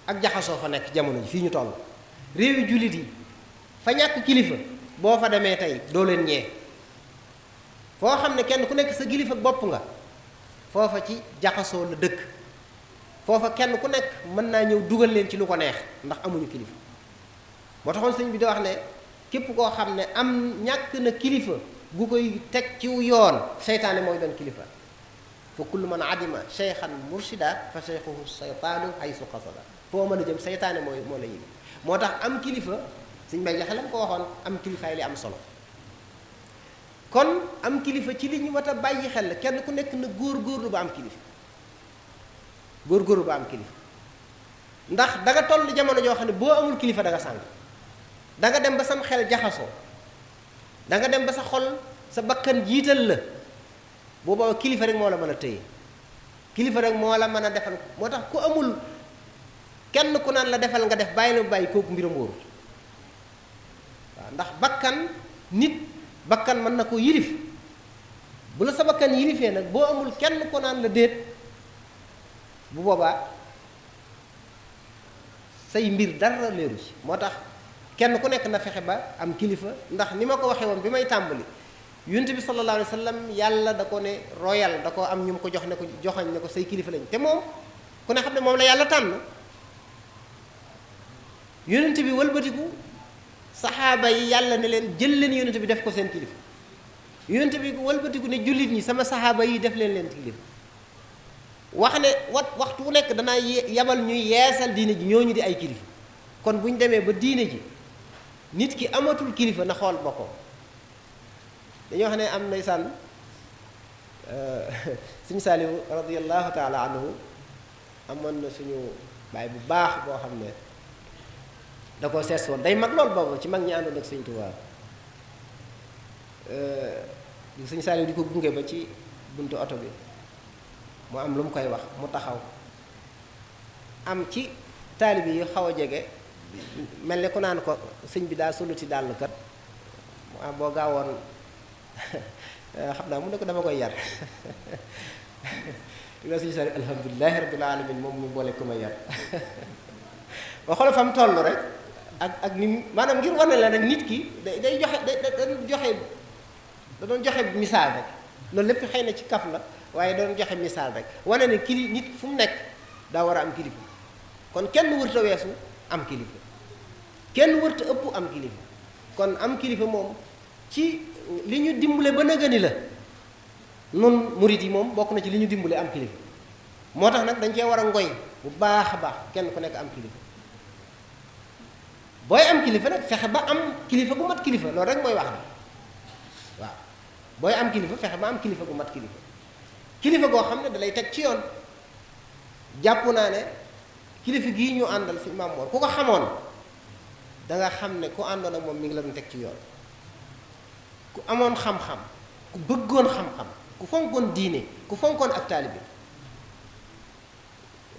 ak jaxasoo fa nekk jamono ji fii ñu toll réewi jullit yi fa ñàkk kilifa boo fa demee tey doo leen ñee foo xam ne kenn ku nekk sa kilifa bopp nga foofa ci jaxasoo la dëkk foofa kenn ku nekk mën naa ñëw dugal leen ci lu ko neex ndax amuñu kilifa moo taxoon sëñ bi di wax ne képp koo xam ne ñàkk na kilifa gu koy teg ci yoon seytaane mooy doon kilifa fa kullu man adima cheykhan murshida fa cheykhuhu seytaanu haysu qasada foo mën a jëm seytaane moo la yëg moo tax am kilifa sëñ bay jaxelam ko waxoon am kilifaay li am solo kon am kilifa ci li ñu wat a bàyyi xel la kenn ku nekk na góor-góorlu ba am kilifa góor-góorlu ba am kilifa ndax da nga toll jamono joo xam ne boo amul kilifa da nga sànq da nga dem ba sam xel jaxasoo da nga dem ba sa xol sa bakkan jiital la booba kilifa rek moo la mën a téye kilifa rek moo la mën a defal moo tax ku amul kenn ku naan la defal nga def bàyyi la bàyyi kooku mbiram wóorul waaw ndax bakkan nit bakkan mën na ko yilif bu la sa bakkan yilifee nag boo amul kenn ku naan la déet bu boobaa say mbir dara leeru ci moo tax kenn ku nekk na fexe ba am kilifa ndax ni ma ko waxee woon bi may tàmbali yonent bi sallallahu alayhi wa sallam yàlla da ko ne royal da ko am ñu mu ko jox ne ko joxañ ne ko say kilifa lañ te moom ku ne xam ne moom la yàlla tànn yonent bi wëlbatiku saxaaba yi yàlla ne leen jël leen yonent bi def ko seen kilifa yonent bi wëlbatiku ne jullit ñi sama saxaaba yi def leen kilifa wax ne waxtu wu nekk danaa yabal ñuy yeesal diine ji ñooñu di ay kilifa kon bu ñu demee ba diine ji nit ki amatul kilifa na xool boppam dañoo xam ne am ndeysaan suñu Saaliw radiyallahu taala anhu amoon na suñu baay bu baax boo xam ne da koo sees woon day mag lool boobu ci mag ñi àndoon ak Sëñ Tuubaa suñu Saaliw di ko gunge ba ci buntu oto bi mu am lu mu koy wax mu taxaw am ci taalibe yi xaw a jege mel ni ku naan ko sëñ bi daa soluti dàll kat mu am boo gaawoon xam naa mu ne ko dama koy yar loolu suñu sari alhamdulilahi rabbil alamin moom mu boole ku ma yar ba xoolal fa mu toll rek ak ni maanaam ngir wane la rek nit ki day joxe da doon joxe misaal rek loolu lépp xëy na ci kaf la waaye doon joxe misaal rek wane ne kili nit fu mu nekk daa war a am kilifa kon kenn wërta weesu am kilifa kenn wërta ëpp am kilifa kon am kilifa moom ci li ñu dimbale ba nëgëni la nun murit yi moom bokk na ci li ñu dimbale am kilifa moo tax nag dañ cee war a ngoy bu baax a baax kenn ku nekk am kilifa booy am kilifa nag fexe ba am kilifa gu mat kilifa loolu rek mooy wax bi waaw booy am kilifa fexe ba am kilifa gu mat kilifa kilifa goo xam ne da lay teg ci yoon jàpp naa ne kilifa gii ñu àndal si Maam Mor ku ko xamoon da nga xam ne ku àndoon ak moom mi ngi la doon teg ci yoon ku amoon xam-xam ku bëggoon xam-xam ku fonkoon diine ku fonkoon ak taalibe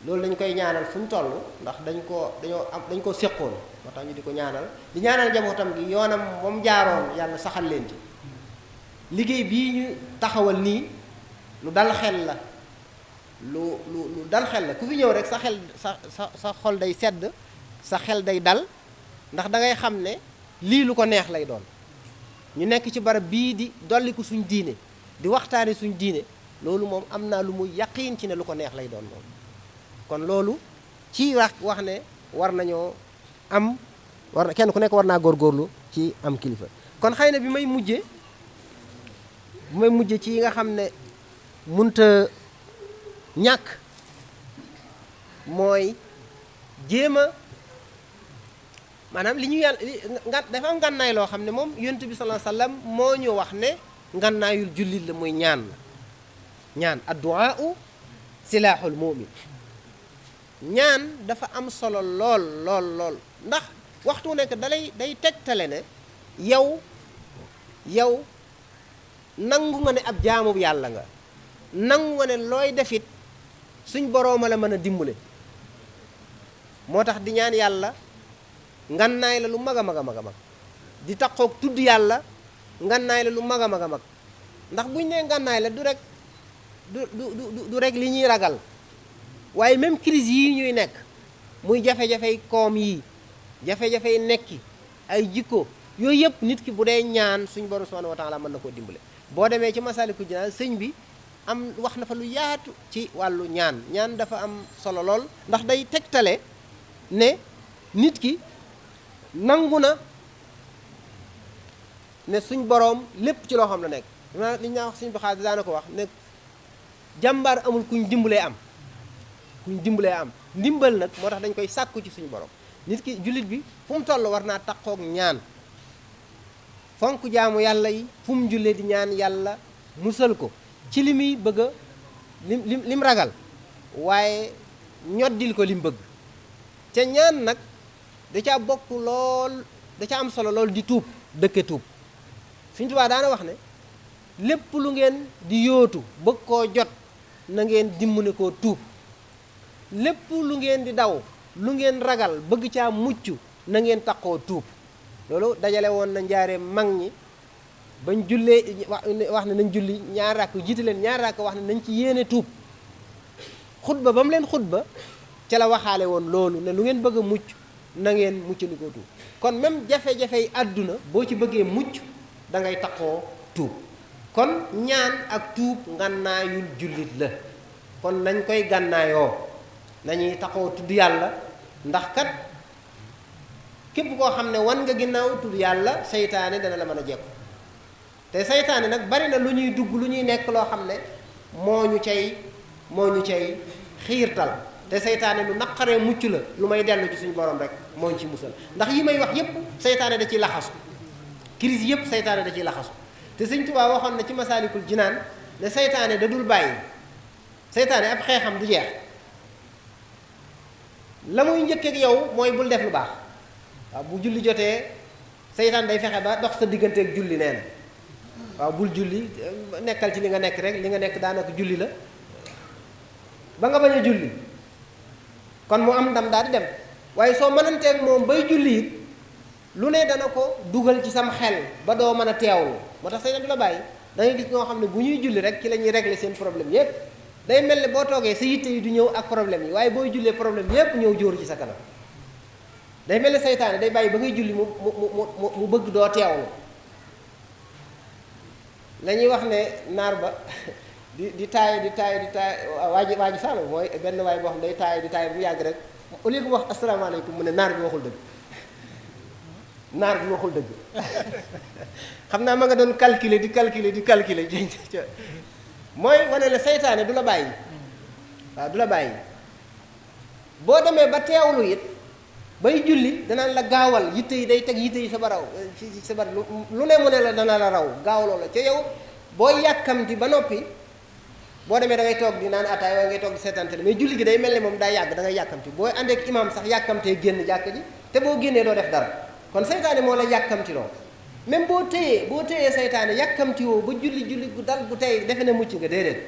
loolu dañ koy ñaanal fu ñu toll ndax dañ koo séqoon moo tax ñu di ko ñaanal di ñaanal njabootam gi yoonam moom jaaroon yàlla saxal leen ci liggéey bii ñu taxawal nii lu dal xel la lu dal xel la ku fi ñëw rek sa xel sa xol day sedd sa xel day dal ndax da ngay xam ne lii lu ko neex lay doon ñu nekk ci barab bii di dolliku suñ diine di waxtaane suñ diine loolu moom am naa lu mu yaqiin ci ne lu ko neex lay doon moom kon loolu ci wax ne war nañoo am kenn ku nekk war naa góorgóorlu ci am kilifa kon xëy na bi may mujje ci yi nga xam ne munta ñàkk mooy jéem a maanaam li ñu yàlla dafa am ngànnaay loo xam ne moom yonent bi sallallahu alayhi wasallam moo ñu wax ne ngànnaayul jullit la muy ñaan la ñaan addu'a silaaxul mu'min ñaan dafa am solo lool ndax waxtu nekk day tegtale ne yow nangu nga ne ab jaamu yàlla nga nangu nga ne looy defit suñ borooma la mën a dimbale moo tax di ñaan yàlla ngannaay la lu mag a mag a mag a mag di taqoog tudd yàlla ngannaay la lu mag a mag a mag ndax buñ nee ngannaay la du rek du rek li ñuy ragal waaye même crise yii ñuy nekk muy jafe-jafey koom yi jafe-jafey nekki ay jikko yooyu yëpp nit ki bu dee ñaan suñ borom subhanahu wa taala mën na koo dimbale boo demee ci Masaalikul Jinaan sëñ bi am wax na fa lu yaatu ci wàllu ñaan dafa am solo lool ndax day tegtale ne nit ki nangu na ne suñ boroom lépp ci loo xam la nekk li ñu naa wax suñ baxaar daana ko wax ne jàmbaar amul kuñ dimbalee am ndimbal nag moo tax dañ koy sàkku ci suñu borom nit ki jullit bi fu mu toll war naa taqoog ñaan fonk jaamu yàlla yi fu mu jullee di ñaan yàlla musal ko ci li muy bëgg a lim ragal waaye ñoddil ko lim bëgg ca ñaan nag da ca bokk lool da ca am solo lool di tuub dëkke tuub Sëñ Tuubaa daana wax ne lépp lu ngeen di yóotu bëgg koo jot na ngeen dimbali koo tuub lépp lu ngeen di daw lu ngeen ragal bëgg caa mucc na ngeen taqoo tuub loolu dajale woon na njaaree mag ñi bañ jullee wax ne nañ julli ñaar rakk jiite leen ñaar rakk wax ne nañ ci yéene tuub xutba ba mu leen xutba ca la waxaale woon loolu ne lu ngeen bëgg a mucc na ngeen mucc li ko tuub kon même jafe-jafe yi àdduna boo ci bëggee mucc da ngay taqoo tuub kon ñaan ak tuub ngànnaayul jullit la kon nañ koy gànnaayoo nañuy taxaw tudd yàlla ndax kat képp koo xam ne wan nga ginnaaw tudd yàlla seytaane dana la mën a jekku te seytaane nag bari na lu ñuy dugg lu ñuy nekk loo xam ne moo ñu cay xiirtal te seytaane lu naqaree mucc la lu may dellu ci suñu borom rek moo ñu ci musal ndax yi may wax yépp seytaane da ciy laxasu crise yépp seytaane da ciy laxasu te Sëñ Tuubaa waxoon na ci Masaalikul Jinaan ne seytaane da dul bàyyi seytaane ab xeexam du jeex la muy njëkk ak yow mooy bul def lu baax waaw bu julli jotee seytaan day fexe ba dox sa diggante ak julli nee na waaw bul julli nekkal ci li nga nekk rek li nga nekk daanaka julli la ba nga bañ a julli kon mu am ndam daal di dem waaye soo mënanteeg moom bay julli it lu ne dana ko dugal ci sam xel ba doo mën a teewlu moo tax seytaan du la bàyyi da ngay gis ñoo xam ne bu ñuy julli rek ci la ñuy régler seen problème yépp day mel ne boo toogee sa yitte yi du ñëw ak problème yi waaye booy jullee problème yépp ñëw jóoru ci sa kanam day mel ne seytaane day bàyyi ba ngay julli mu bëgg doo teewlu la ñuy wax ne naar ba di taay waa ji sàll mooy benn waay boo xam day taay bu yàgg rek au lieu que mu wax asalaamaaleykum mu ne naar bi waxul dëgg xam naa ma nga doon calculer di calculer mooy wane la seytaane du la bàyyi waaw du la bàyyi boo demee ba teewlu it bay julli danaan la gaawal yitte yi day teg yitte yi sa baraw sa bar lu ne mu ne la dana la raw gaawloo la ca yow boo yàkkamti ba noppi boo demee da ngay toog di naan ataay waaye ngay toog di seetante mais julli gi day mel ne moom daa yàgg da ngay yàkkamti booy àndeek imaam sax yàkkamtee génn jàkk ji te boo génnee doo def dara kon seytaane moo la yàkkamti loo même boo téyee seytaane yàkkamti woo ba julli gu dal gu tey defe ne mucc nga déedéet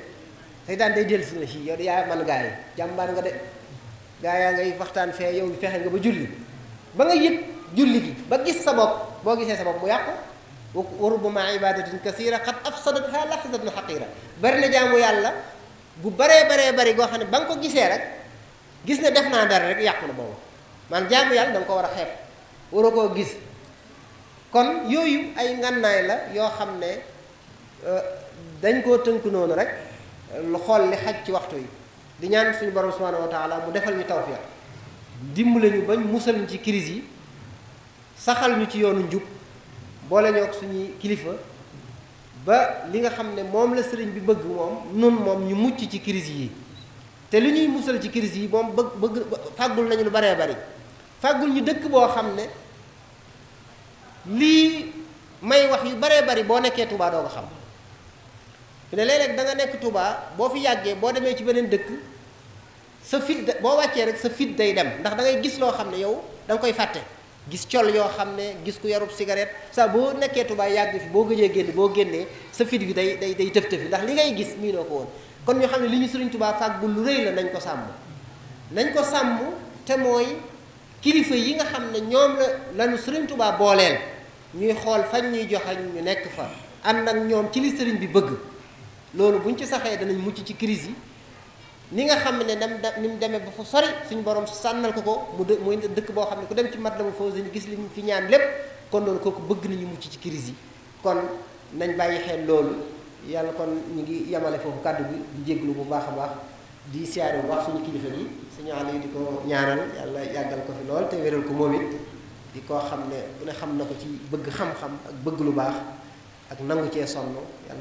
seytaane day jël si la si yow yaa man gaa yi jàmbaar nga de gaa yaa ngay waxtaan fee yow fexe nga ba julli ba nga yëg julli gi ba gis sa bopp boo gisee sa bopp mu yàqu wa rubbama ibadatin kasira qad afsadatha lahzatun haqira bari na jaamu yàlla bu baree goo xam ne ba nga ko gisee rek gis ne def naa dara rek yàqu na boobu man jaamu yàlla da nga ko war a xeeb waroo koo gis kon yooyu ay ngànnaay la yoo xam ne dañ koo tënk noonu rek lu xool li xaj ci waxtu yi di ñaan suñu borom subhanahu wa taala mu defal ñu tawfiq dimbale ñu bañ musal ñu ci crise yi saxal ñu ci yoonu njub boole ñoo ak suñuy kilifa ba li nga xam ne moom la sëriñ bi bëgg moom ñu mucc ci crise yi te li ñuy musal ci crise yi moom bëgg fàggul nañu lu baree bari fàggul ñu dëkk boo xam ne lii may wax yu baree bari boo nekkee Touba doo ko xam fi ne léeg-léeg da nga nekk Touba boo fi yàggee boo demee ci beneen dëkk sa fit boo wàccee rek sa fit day dem ndax da ngay gis loo xam ne yow da nga koy fàtte gis col yoo xam ne gis ku yarub cigarette saa boo nekkee Touba yàgg fi boo gëjee génn boo génnee sa fit bi day tëf-tëfi ndax li ngay gis miinoo ko woon kon ñu xam ne li ñu Sëriñ Touba fàggul lu rëy la nañ ko sàmm te mooy kilifa yi nga xam ne ñoom lañu Sëriñ Touba booleel ñuy xool fañ ñuy joxañ ñu nekk fa ànd ak ñoom ci li sëriñ bi bëgg loolu buñ ci saxee danañ mucc ci crise yi ni nga xam ne ni mu demee ba fu sori suñu borom sànnal ko muy dëkk boo xam ne ku dem ci Matlabul Fawzayni gis li mu fi ñaan lépp kon loolu kooku bëgg nañu mucc ci crise yi kon nañ bàyyi xel loolu yàlla kon ñu ngi yemale foofu kàddu bi di jéglu bu baax a baax di siyaare bu baax suñu kilifa gi suñu àll yi di ko ñaanal yàlla yàggal ko fi lool te wéral ko moom it di koo xam ne bu ne xam na ko ci bëgg xam-xam ak bëgg lu baax ak nangu cee sonn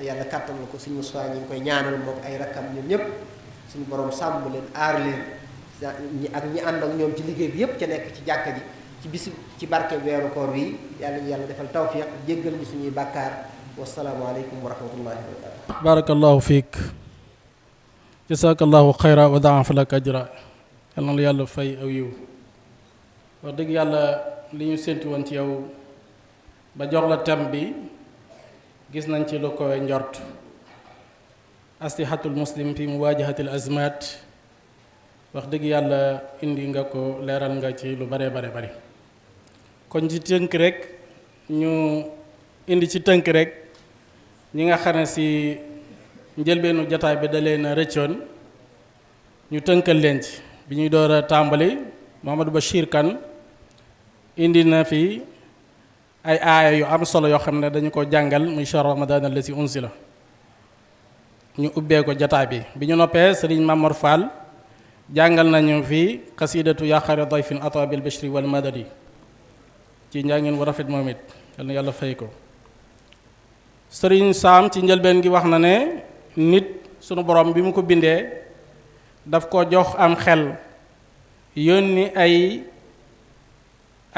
yàlla kàttan na ko suñu Mustafaa ñi ngi koy ñaanal moom ay rakkam ñun ñëpp suñu borom sàmm leen aar leen ak ñi ànd ak ñoom ci liggéey bi yëpp ca nekk ci jàkka ji ci ci barke weeru koor wi yàlla ñu yàlla defal tawfiq jéggal ñu suñuy bàkkaar wasalaamu aleykum wa rahmatullahi wa barakatuh. barakallahu fiik jazakallahu xayra wa daafa lak ajra yal na la yàlla fay aw yiw wax dëgg yàlla li ñu séntu woon ci yow ba jox la thème bi gis nañ ci lu koy njort aslihatul muslim fi muwajahatil azmat wax dëgg yàlla indi nga ko leeral nga ci lu bare bari kon ci tënk rek ñu indi ci tënk rek ñi nga xam ne si njëlbeenu jataay bi da leen a rëccoon ñu tënkal leen ci bi ñuy door a tàmbali Mouhamadou Bachir Kane indi na fi ay aaya yu am solo yoo xam ne dañu ko jàngal muy shahr ramadan allazi unzila ñu ubbee ko jataay bi ñu noppee Serigne Mamor Fall jàngal nañu fi xasidatu yaa xayra dayfin ata bil bashri wal madadi ci njàngin wu rafet moom it yal na yàlla fay ko. Sëriñ Saam ci njëlbeen gi wax na ne nit sunu borom bi mu ko bindee daf ko jox am xel yónni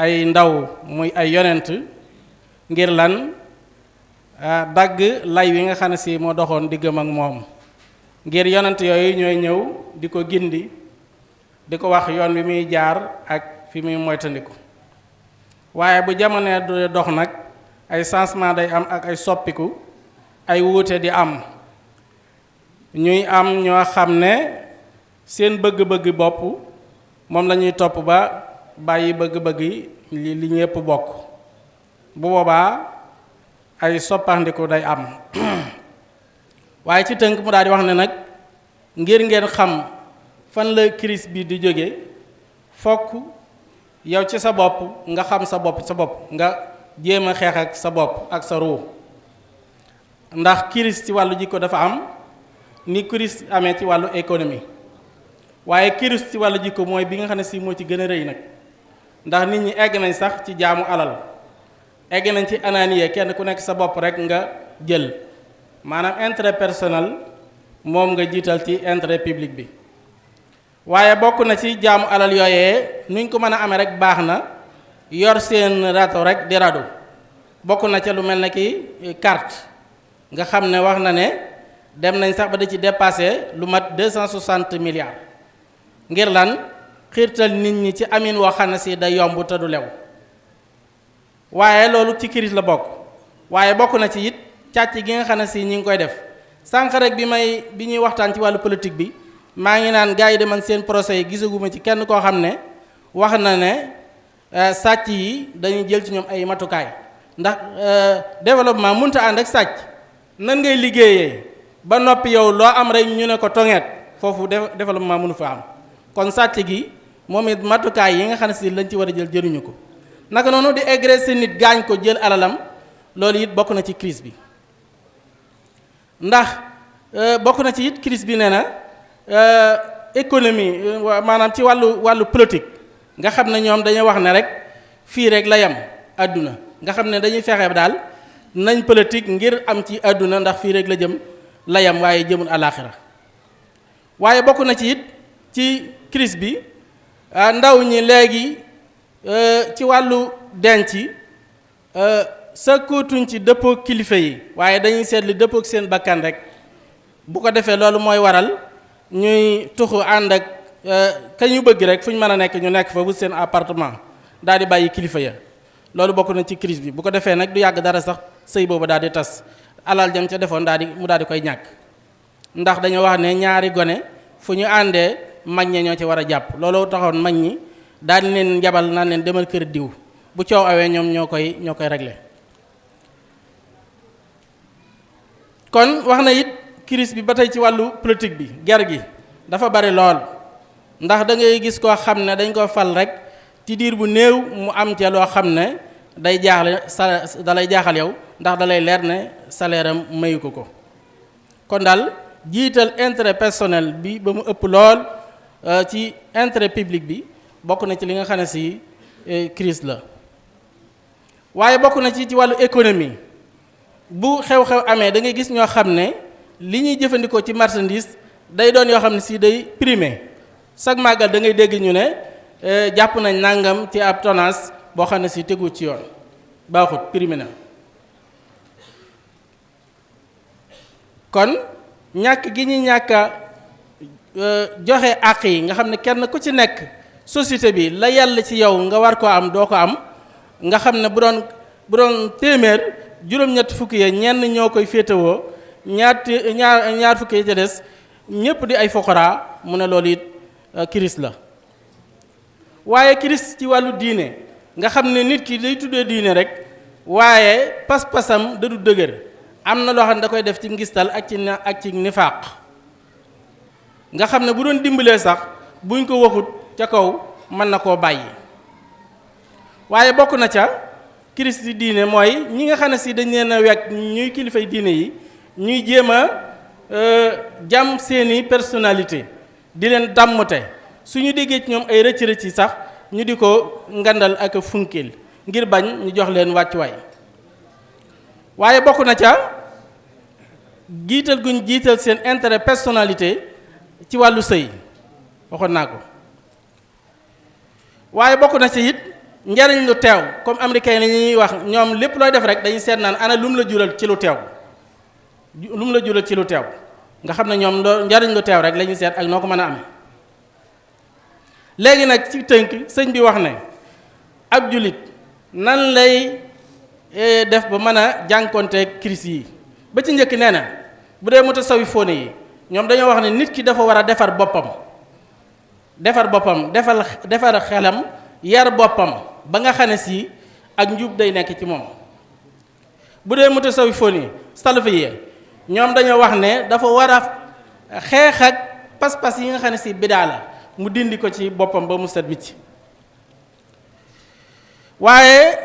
ay ndaw muy ay yonent ngir lan dagg lay wi nga xam ne si moo doxoon diggam ak moom ngir yonent yooyu ñooy ñëw di ko gindi di ko wax yoon wi muy jaar ak fi muy moytandiku waaye bu jamono du dox nag ay changement day am ak ay soppiku ay wuute di am ñuy am ñoo xam ne seen bëgg-bëgg bopp moom la ñuy topp ba bàyyi bëgg-bëgg li ñépp bokk bu boobaa ay soppandiku day am waaye ci tënk mu daal di wax ne nag ngir ngeen xam fan la crise bi di jóge fokk yow ci sa bopp nga xam sa bopp nga jéem a xeex ak sa bopp ak sa ruu ndax crise ci wàllu jikko dafa am ni crise amee ci wàllu économie waaye crise ci wàllu jikko mooy bi nga xam ne si moo ci gën a rëy nag ndax nit ñi egg nañ sax ci jaamu alal egg nañ ci ananiye kenn ku nekk sa bopp rek nga jël maanaam intérêt personnel moom nga jiital ci intérêt public bi waaye bokk na ci jaamu alal yooyee nuñ ko mën a amee rek baax na yor seen rato rek di radu bokk na ca lu mel ne ki carte nga xam ne wax na ne dem nañ sax ba da ci dépassé lu mat 260 milliards ngir lan xiirtal nit ñi ci amin woo xam ne si day yomb te du lew waaye loolu ci crise la bokk waaye bokk na ci it càcc gi nga xam ne si ñi ngi koy def sànq rek bi ñuy waxtaan ci wàllu politique bi maa ngi naan gars yi de man seen procès yi gisaguma ci kenn koo xam ne wax na ne sàcc yi dañuy jël ci ñoom ay matukaay ndax développement mënta ànd ak sàcc nan ngay liggéeyee ba noppi yow loo am rek ñu ne ko tongeet foofu développement mënu fa am kon sàcc gi moom it matukaay yi nga xam ne si lañ ci war a jël jëruñu ko naka noonu di agresser nit gaañ ko jël alalam loolu it bokk na ci crise bi ndax bokk na ci it crise bi nee na économie maanaam ci wàllu politique nga xam ne ñoom dañuy wax ne rek fii rek la yem àdduna nga xam ne dañuy fexe daal nañ politique ngir am ci àdduna ndax fii rek la jëm la yem waaye jëmul àllaaxira waaye bokk na ci it ci crise bi ndaw ñi léegi ci wàllu denc sëkkootuñ ci dëppoo kilifa yi waaye dañuy seetli dëppook seen bakkan rek bu ko defee loolu mooy waral ñuy tuxu ànd ak ka ñu bëgg rek fu ñu mën a nekk ñu nekk fa bu seen appartement daal di bàyyi kilifa ya loolu bokk na ci crise bi bu ko defee nag du yàgg dara sax sëy boobu daal di tas alal jëm ca defoon mu daal di koy ñàkk ndax dañoo wax ne ñaari gone fu ñu àndee mag ña ñoo ci war a jàpp loolu taxoon mag ñi daal di leen njabal naan leen demal kër diw bu coow awee ñoom ñoo koy régler kon wax na it crise bi ba tey ci wàllu politique bi ger gi dafa bari lool ndax da ngay gis koo xam ne dañ ko fal rek ci diir bu néew mu am ca loo xam ne day jaaxle da lay jaaxal yow ndax da lay leer ne salaire am mayu ko kon daal jiital intérêt personnel bi ba mu ëpp lool ci intérêt public bi bokk na ci li nga xam ne si crise la waaye bokk na ci wàllu économie bu xew-xew amee da ngay gis ñoo xam ne li ñuy jëfandikoo ci marchandise day doon yoo xam ne si day primé chaque màggal da ngay dégg ñu ne jàpp nañ nangam ci ab tonnage boo xam ne si tegu ci yoon baaxut primé na. kon ñàkk gi ñu ñàkk a joxe àq yi nga xam ne kenn ku ci nekk société bi la yàlla ci yow nga war koo am doo ko am nga xam ne bu doon téeméer juróom-ñett fukki ya ñenn ñoo koy féetewoo ñaar fukki ya ca des ñépp di ay foqara mu ne loolu it kiris la. waaye kiris ci wàllu diine nga xam ne nit ki day tuddee diine rek waaye pas-pasam da du dëgër am na loo xam ne da koy def ci ngistal ak ci nifaaq nga xam ne bu doon dimbalee sax buñ ko waxut ca kaw mën na koo bàyyi. waaye bokk na ca kiris ci diine mooy ñi nga xam ne si dañ leen a wekk ñuy kilifay diine yi ñuy jéem a jàmm seeni personnalité di leen dàmmte suñu déggee ci ñoom ay rëcc-rëcc yi sax ñu di ko ngandal ak funkil ngir bañ ñu jox leen wàccuwaay. waaye bokk na ca jiital guñ jiital seen intérêt personnalité ci wàllu sëy waxoon naa ko. waaye bokk na ci it njariñ lu teew comme américain yi ñuy wax ñoom lépp looy def rek dañuy seet naan ana lu mu la jural ci lu teew lu mu la jural ci lu teew nga xam ne ñoom njariñ lu teew rek la ñuy seet ak noo ko mën a amee. léegi nag ci tënk sëñ bi wax ne ab jullit nan lay def ba mën a jànkonteeg crise yi ba ci njëkk nee na bu dee mutasawwifoon yi ñoom dañoo wax ne nit ki dafa war a defar boppam defar xelam yar boppam ba nga xam ne si ak njub day nekk ci moom. bu dee mutasawwifoon yi salafi yi ñoom dañoo wax ne dafa war a xeex ak pas-pas yi nga xam ne si bidaa la mu dindi ko ci boppam ba mu set wicc. waaye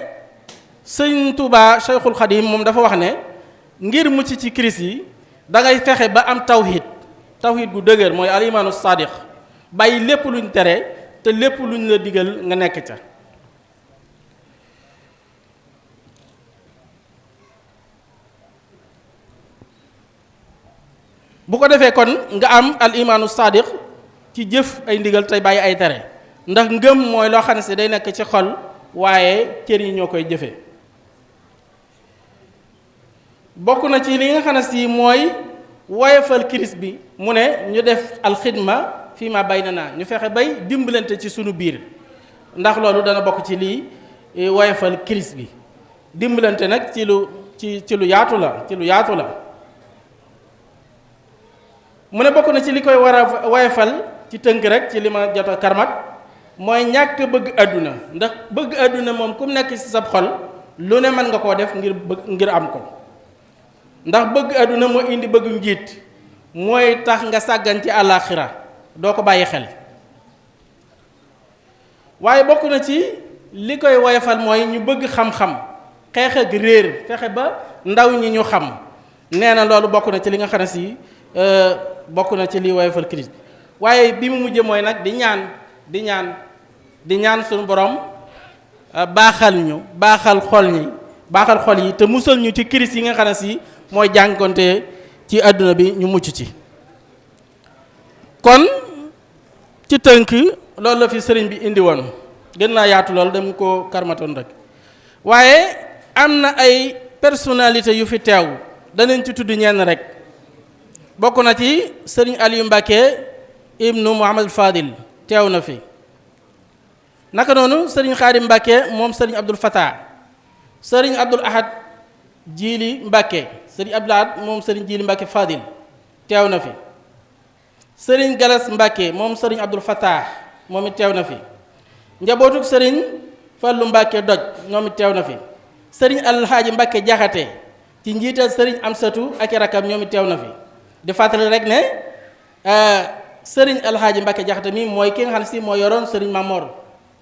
sëñ Tuubaa Cheikhul Xadim moom dafa wax ne ngir mucc ci crise yi da ngay fexe ba am tawhid gu dëgër mooy al imaanu sadiq bàyyi lépp luñ tere te lépp luñ la digal nga nekk ca. bu ko defee kon nga am al imaanu sadiq ci jëf ay ndigal tey bàyyi ay tere ndax ngëm mooy loo xam ne si day nekk ci xol waaye cër yi ñoo koy jëfe. bokk na ci li nga xam ne si mooy woyofal kiris bi mu ne ñu def alxidma fii ma bay na naa ñu fexe bay dimbalante ci sunu biir ndax loolu dana bokk ci lii woyofal kiris bi. dimbalante nag ci lu yaatu la mu ne bokk na ci li koy war a woyofal ci tënk rek ci li ma jot a karmat mooy ñàkk bëgg àdduna ndax bëgg àdduna moom ku mu nekk ci sab xol lu ne mën nga koo def ngir am ko ndax bëgg àdduna moo indi bëgg njiit mooy tax nga sàggan ci àllaaxira doo ko bàyyi xel. waaye bokk na ci li koy woyofal mooy ñu bëgg xam-xam xeex ak réer fexe ba ndaw ñi ñu xam nee na loolu bokk na ci li nga xam ne si bokk na ci li woyofal crise bi. waaye bi mu mujjee mooy nag di ñaan suñu borom baaxal xol yi te musal ñu ci crise yi nga xam ne si mooy jànkonte ci àdduna bi ñu mucc ci. kon ci tënk loolu la fi sëriñ bi indi woon gën naa yaatu loolu dem ko karmatoon rek waaye am na ay personnalité yu fi teew danañ ci tudd ñenn rek bokk na ci sëriñ Aliou Mbacké ibnu Mouhamadul Fadil teew na fi naka noonu sëriñ Xaadim Mbacké moom sëriñ Abdul Fatah sëriñ Abdul Ahad Jili Mbacké sëriñ Abdul Ahad moom sëriñ Jili Mbacké Fadil teew na fi sëriñ Galas Mbacké moom sëriñ Abdul Fatah moom it teew na fi njabootuk sëriñ Fallu Mbacké Doj ñoom it teew na fi sëriñ Alxaaji Mbacké Jaxate ci njiital sëriñ Amsatu ak i rakam ñoom it teew na fi di fàttali rek ne sëriñ Alxaaji Mbacké Jaxate mi mooy ki nga xam ne si moo yoroon sëriñ Mamor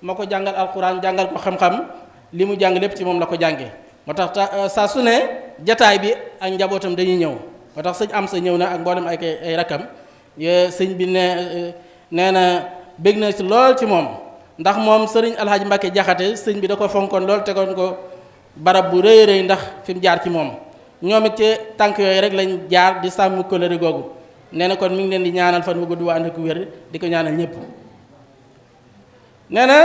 moo ko jàngal alquran jàngal ko xam-xam li mu jàng lépp ci moom la ko jànge moo tax saa su ne jataay bi ak njabootam dañuy ñëw moo tax sëñ Amsa ñëw na ak mboolem ay rakam sëñ bi nee na bég na ci lool ci moom ndax moom sëriñ Alxaaji Mbacké Jaxate sëñ bi da ko fonkoon lool tegoon ko barab bu rëy rëy ndax fi mu jaar ci moom ñoom it ci tànk yooyu rek lañ jaar di sàmm kóllëre googu nee na kon mi ngi leen di ñaanal fan wu gudd waa ànd ak wér di ko ñaanal ñëpp. nee na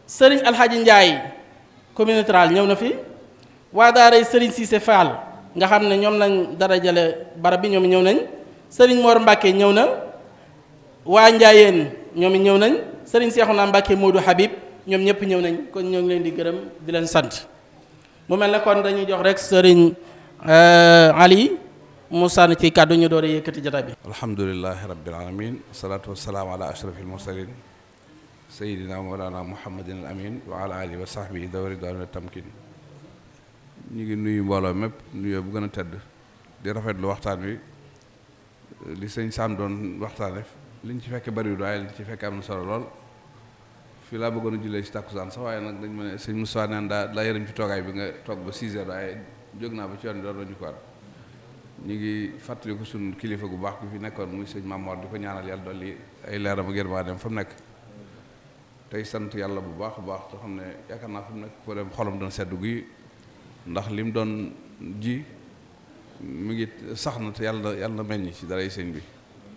sëriñ Alxaaji Njaay communauté rurale ñëw na fi, waa daaray sëriñ Cissé Fall nga xam ne ñoom lañ dara jale barab bi ñoom ñëw nañ, sëriñ Mor Mbàkke ñëw na, waa Njaayeen ñoom ñëw nañ, sëriñ Seexuna Mbàkke Moodu Habib ñoom ñëpp ñëw nañ. kon ñoo ngi leen di gërëm di leen sant. mu mel ne kon dañuy jox rek sëriñ Ali mu sànni ci kàddu ñu door a yëkkati jotaay bi. alhamdulilahi rabbil alamin wasalaatu wasalaamu ala ashrafil mursalin sayidina mawlana muhammadin al amin wa ala alihi wa sahbihi dawa ridwan wa tamkin. ñu ngi nuyu mbooloo mépp nuyoo bu gën a tedd di rafetlu waxtaan wi li sëñ Sam doon waxtaane liñ ci fekke bariwul waaye liñ ci fekke am na solo lool. fii laa bëggoon a jullee ci tàkkusaan sax waaye nag dañ ma ne sëñ Moussa neen daa yërëm ci toogaay bi nga toog ba 6 heures waaye jóg naa ba ci yoon bi doon nañu ko war. ñu ngi fàttaliku suñu kilifa gu baax bi fi nekkoon muy sëñ Mamor di ko ñaanal yàlla dolli ay leeram ak yërmandeem fa mu nekk. tey sant yàlla bu baax a baax te xam ne yaakaar naa fa mu nekk ko dem xolam doon seddu gi ndax lim doon ji mu ngi sax na te yàlla na meññ ci daray sëñ bi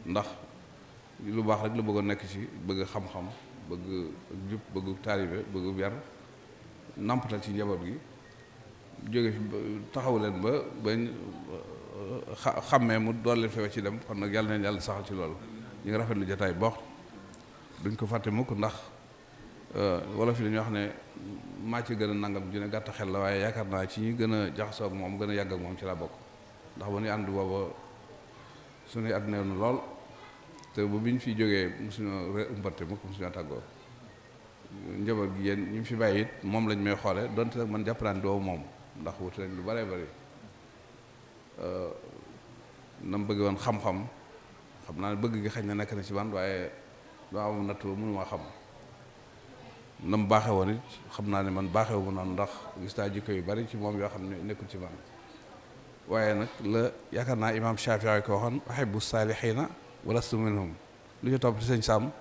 ndax lu baax rek la bëggoon nekk ci bëgg xam-xam bëgg jub bëgg taalibe bëgg yar nampatal ci njaboot gi jóge fi taxaw leen ba xàmmee mu doon leen feewe ci dem kon nag yàlla neen yàlla saxal ci loolu. ñu ngi rafetlu jotaay boox duñ ko fàtte mukk ndax wolof yi dañuy wax ne maa ci gën a nangam ju ne gàtt xel la waaye yaakaar naa ci ñi gën a jaxasoo ak moom gën a yàgg ak moom ci laa bokk ndax ba ñuy ànd booba suñuy at néew na lool te bu biñ fi jógee mosuñoo umpante mukk mosuñoo tàggoo njaboot gi yéen ñi fi bàyyi it moom lañ may xoole donte nag man jàpp naa ne doo moom ndax wuti nañ lu bare bari na mu bëgg woon xam-xam xam naa ne bëgg gi xañ na nekk na ci man waaye doo am natt ba mënuma xam na mu baaxee woon it xam naa ne man baaxewu ma noonu ndax gis naa jikko yu bari ci moom yoo xam ne nekkul ci man waaye nag la yaakaar naa imaam Shaafi'i ko waxoon uhibbu saalihiina wa lastu minhum lu ci topp ci sëñ Sam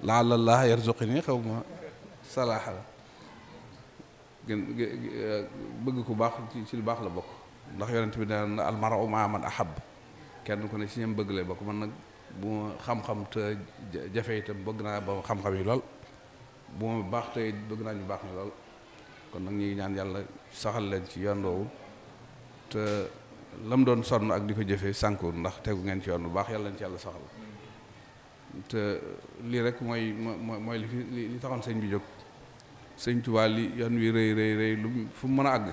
la'alla llaaha yarzuquni xaw ma salaaha gën bëgg ku baax ci lu baax la bokk ndax yonent bi nee na al-mar'u ma'a man ahab kenn ku ne ci ñam bëgg lay bokk man nag bu ma xam-xam te jafe itam bëgg naa ba xam-xam yi lool bu ma baax te bëgg naa ñu baax ni lool kon nag ñu ngi ñaan yàlla saxal leen ci yoon woowu te lam doon sonn ak di ko jëfee sànkuwul ndax tegu ngeen ci yoon bu baax yàlla leen ci yàlla saxal te lii rek mooy li taxoon sëñ bi jóg sëñ Tuubaa li yoon wi rëy lu fu mu mën a àgg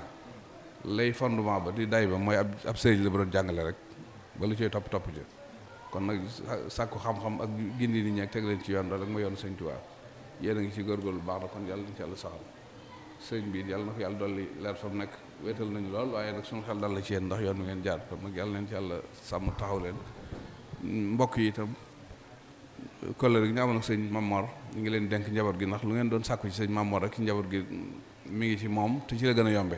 lay fondement ba di day ba mooy ab sëriñ la ba doon jàngale rek ba lu ciy topp ci kon nag sàkku xam-xam ak gindi nit ñi ak teg leen ci yoon loolu rek mooy yoonu sëñ Tuubaa yéen a ngi ci góorgóorlu bu baax na kon yàlla nañ ci yàlla saxal sëñ bi yàlla na ko yàlla dolli leer fa mu nekk wéetal nañu lool waaye nag suñu xel dal la ci yéen ndax yoon wi ngeen jaar kon nag yàlla nañ ci yàlla sàmm taxaw leen mbokk yi itam kollëre gi ñu amoon ak sëñ Mamor ñu ngi leen denk njaboot gi ndax lu ngeen doon sàkku ci sëñ Mamor rek ci njaboot gi mi ngi ci moom te ci la gën a yombe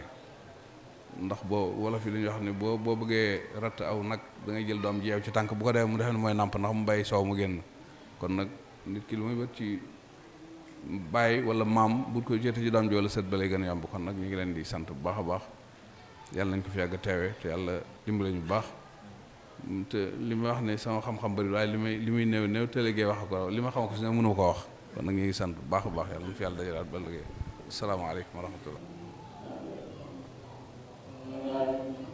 ndax boo wolof yi dañuy wax ne boo bëggee ratt aw nag da ngay jël doom ji yeew ci tànk bu ko defee mu defee ne mooy nàmp ndax mu bàyyi soow mu génn kon nag nit ki lu muy bët ci bàyyi wala maam bu ko jotee ci doom ji wala sët ba lay gën a yomb kon nag ñu ngi leen di sant bu baax a baax yàlla nañ ko fi yàgg a teewee te yàlla dimbale ñu bu baax te li may wax ne sama xam-xam bëri waaye li muy néew te léegi wax ko li ma xam ko si ne mënu ko wax kon nag ñu ngi sant bu baax a baax yàlla nañ fi yàlla dajalaat ba léegi asalaamaaleykum wa rahmatullah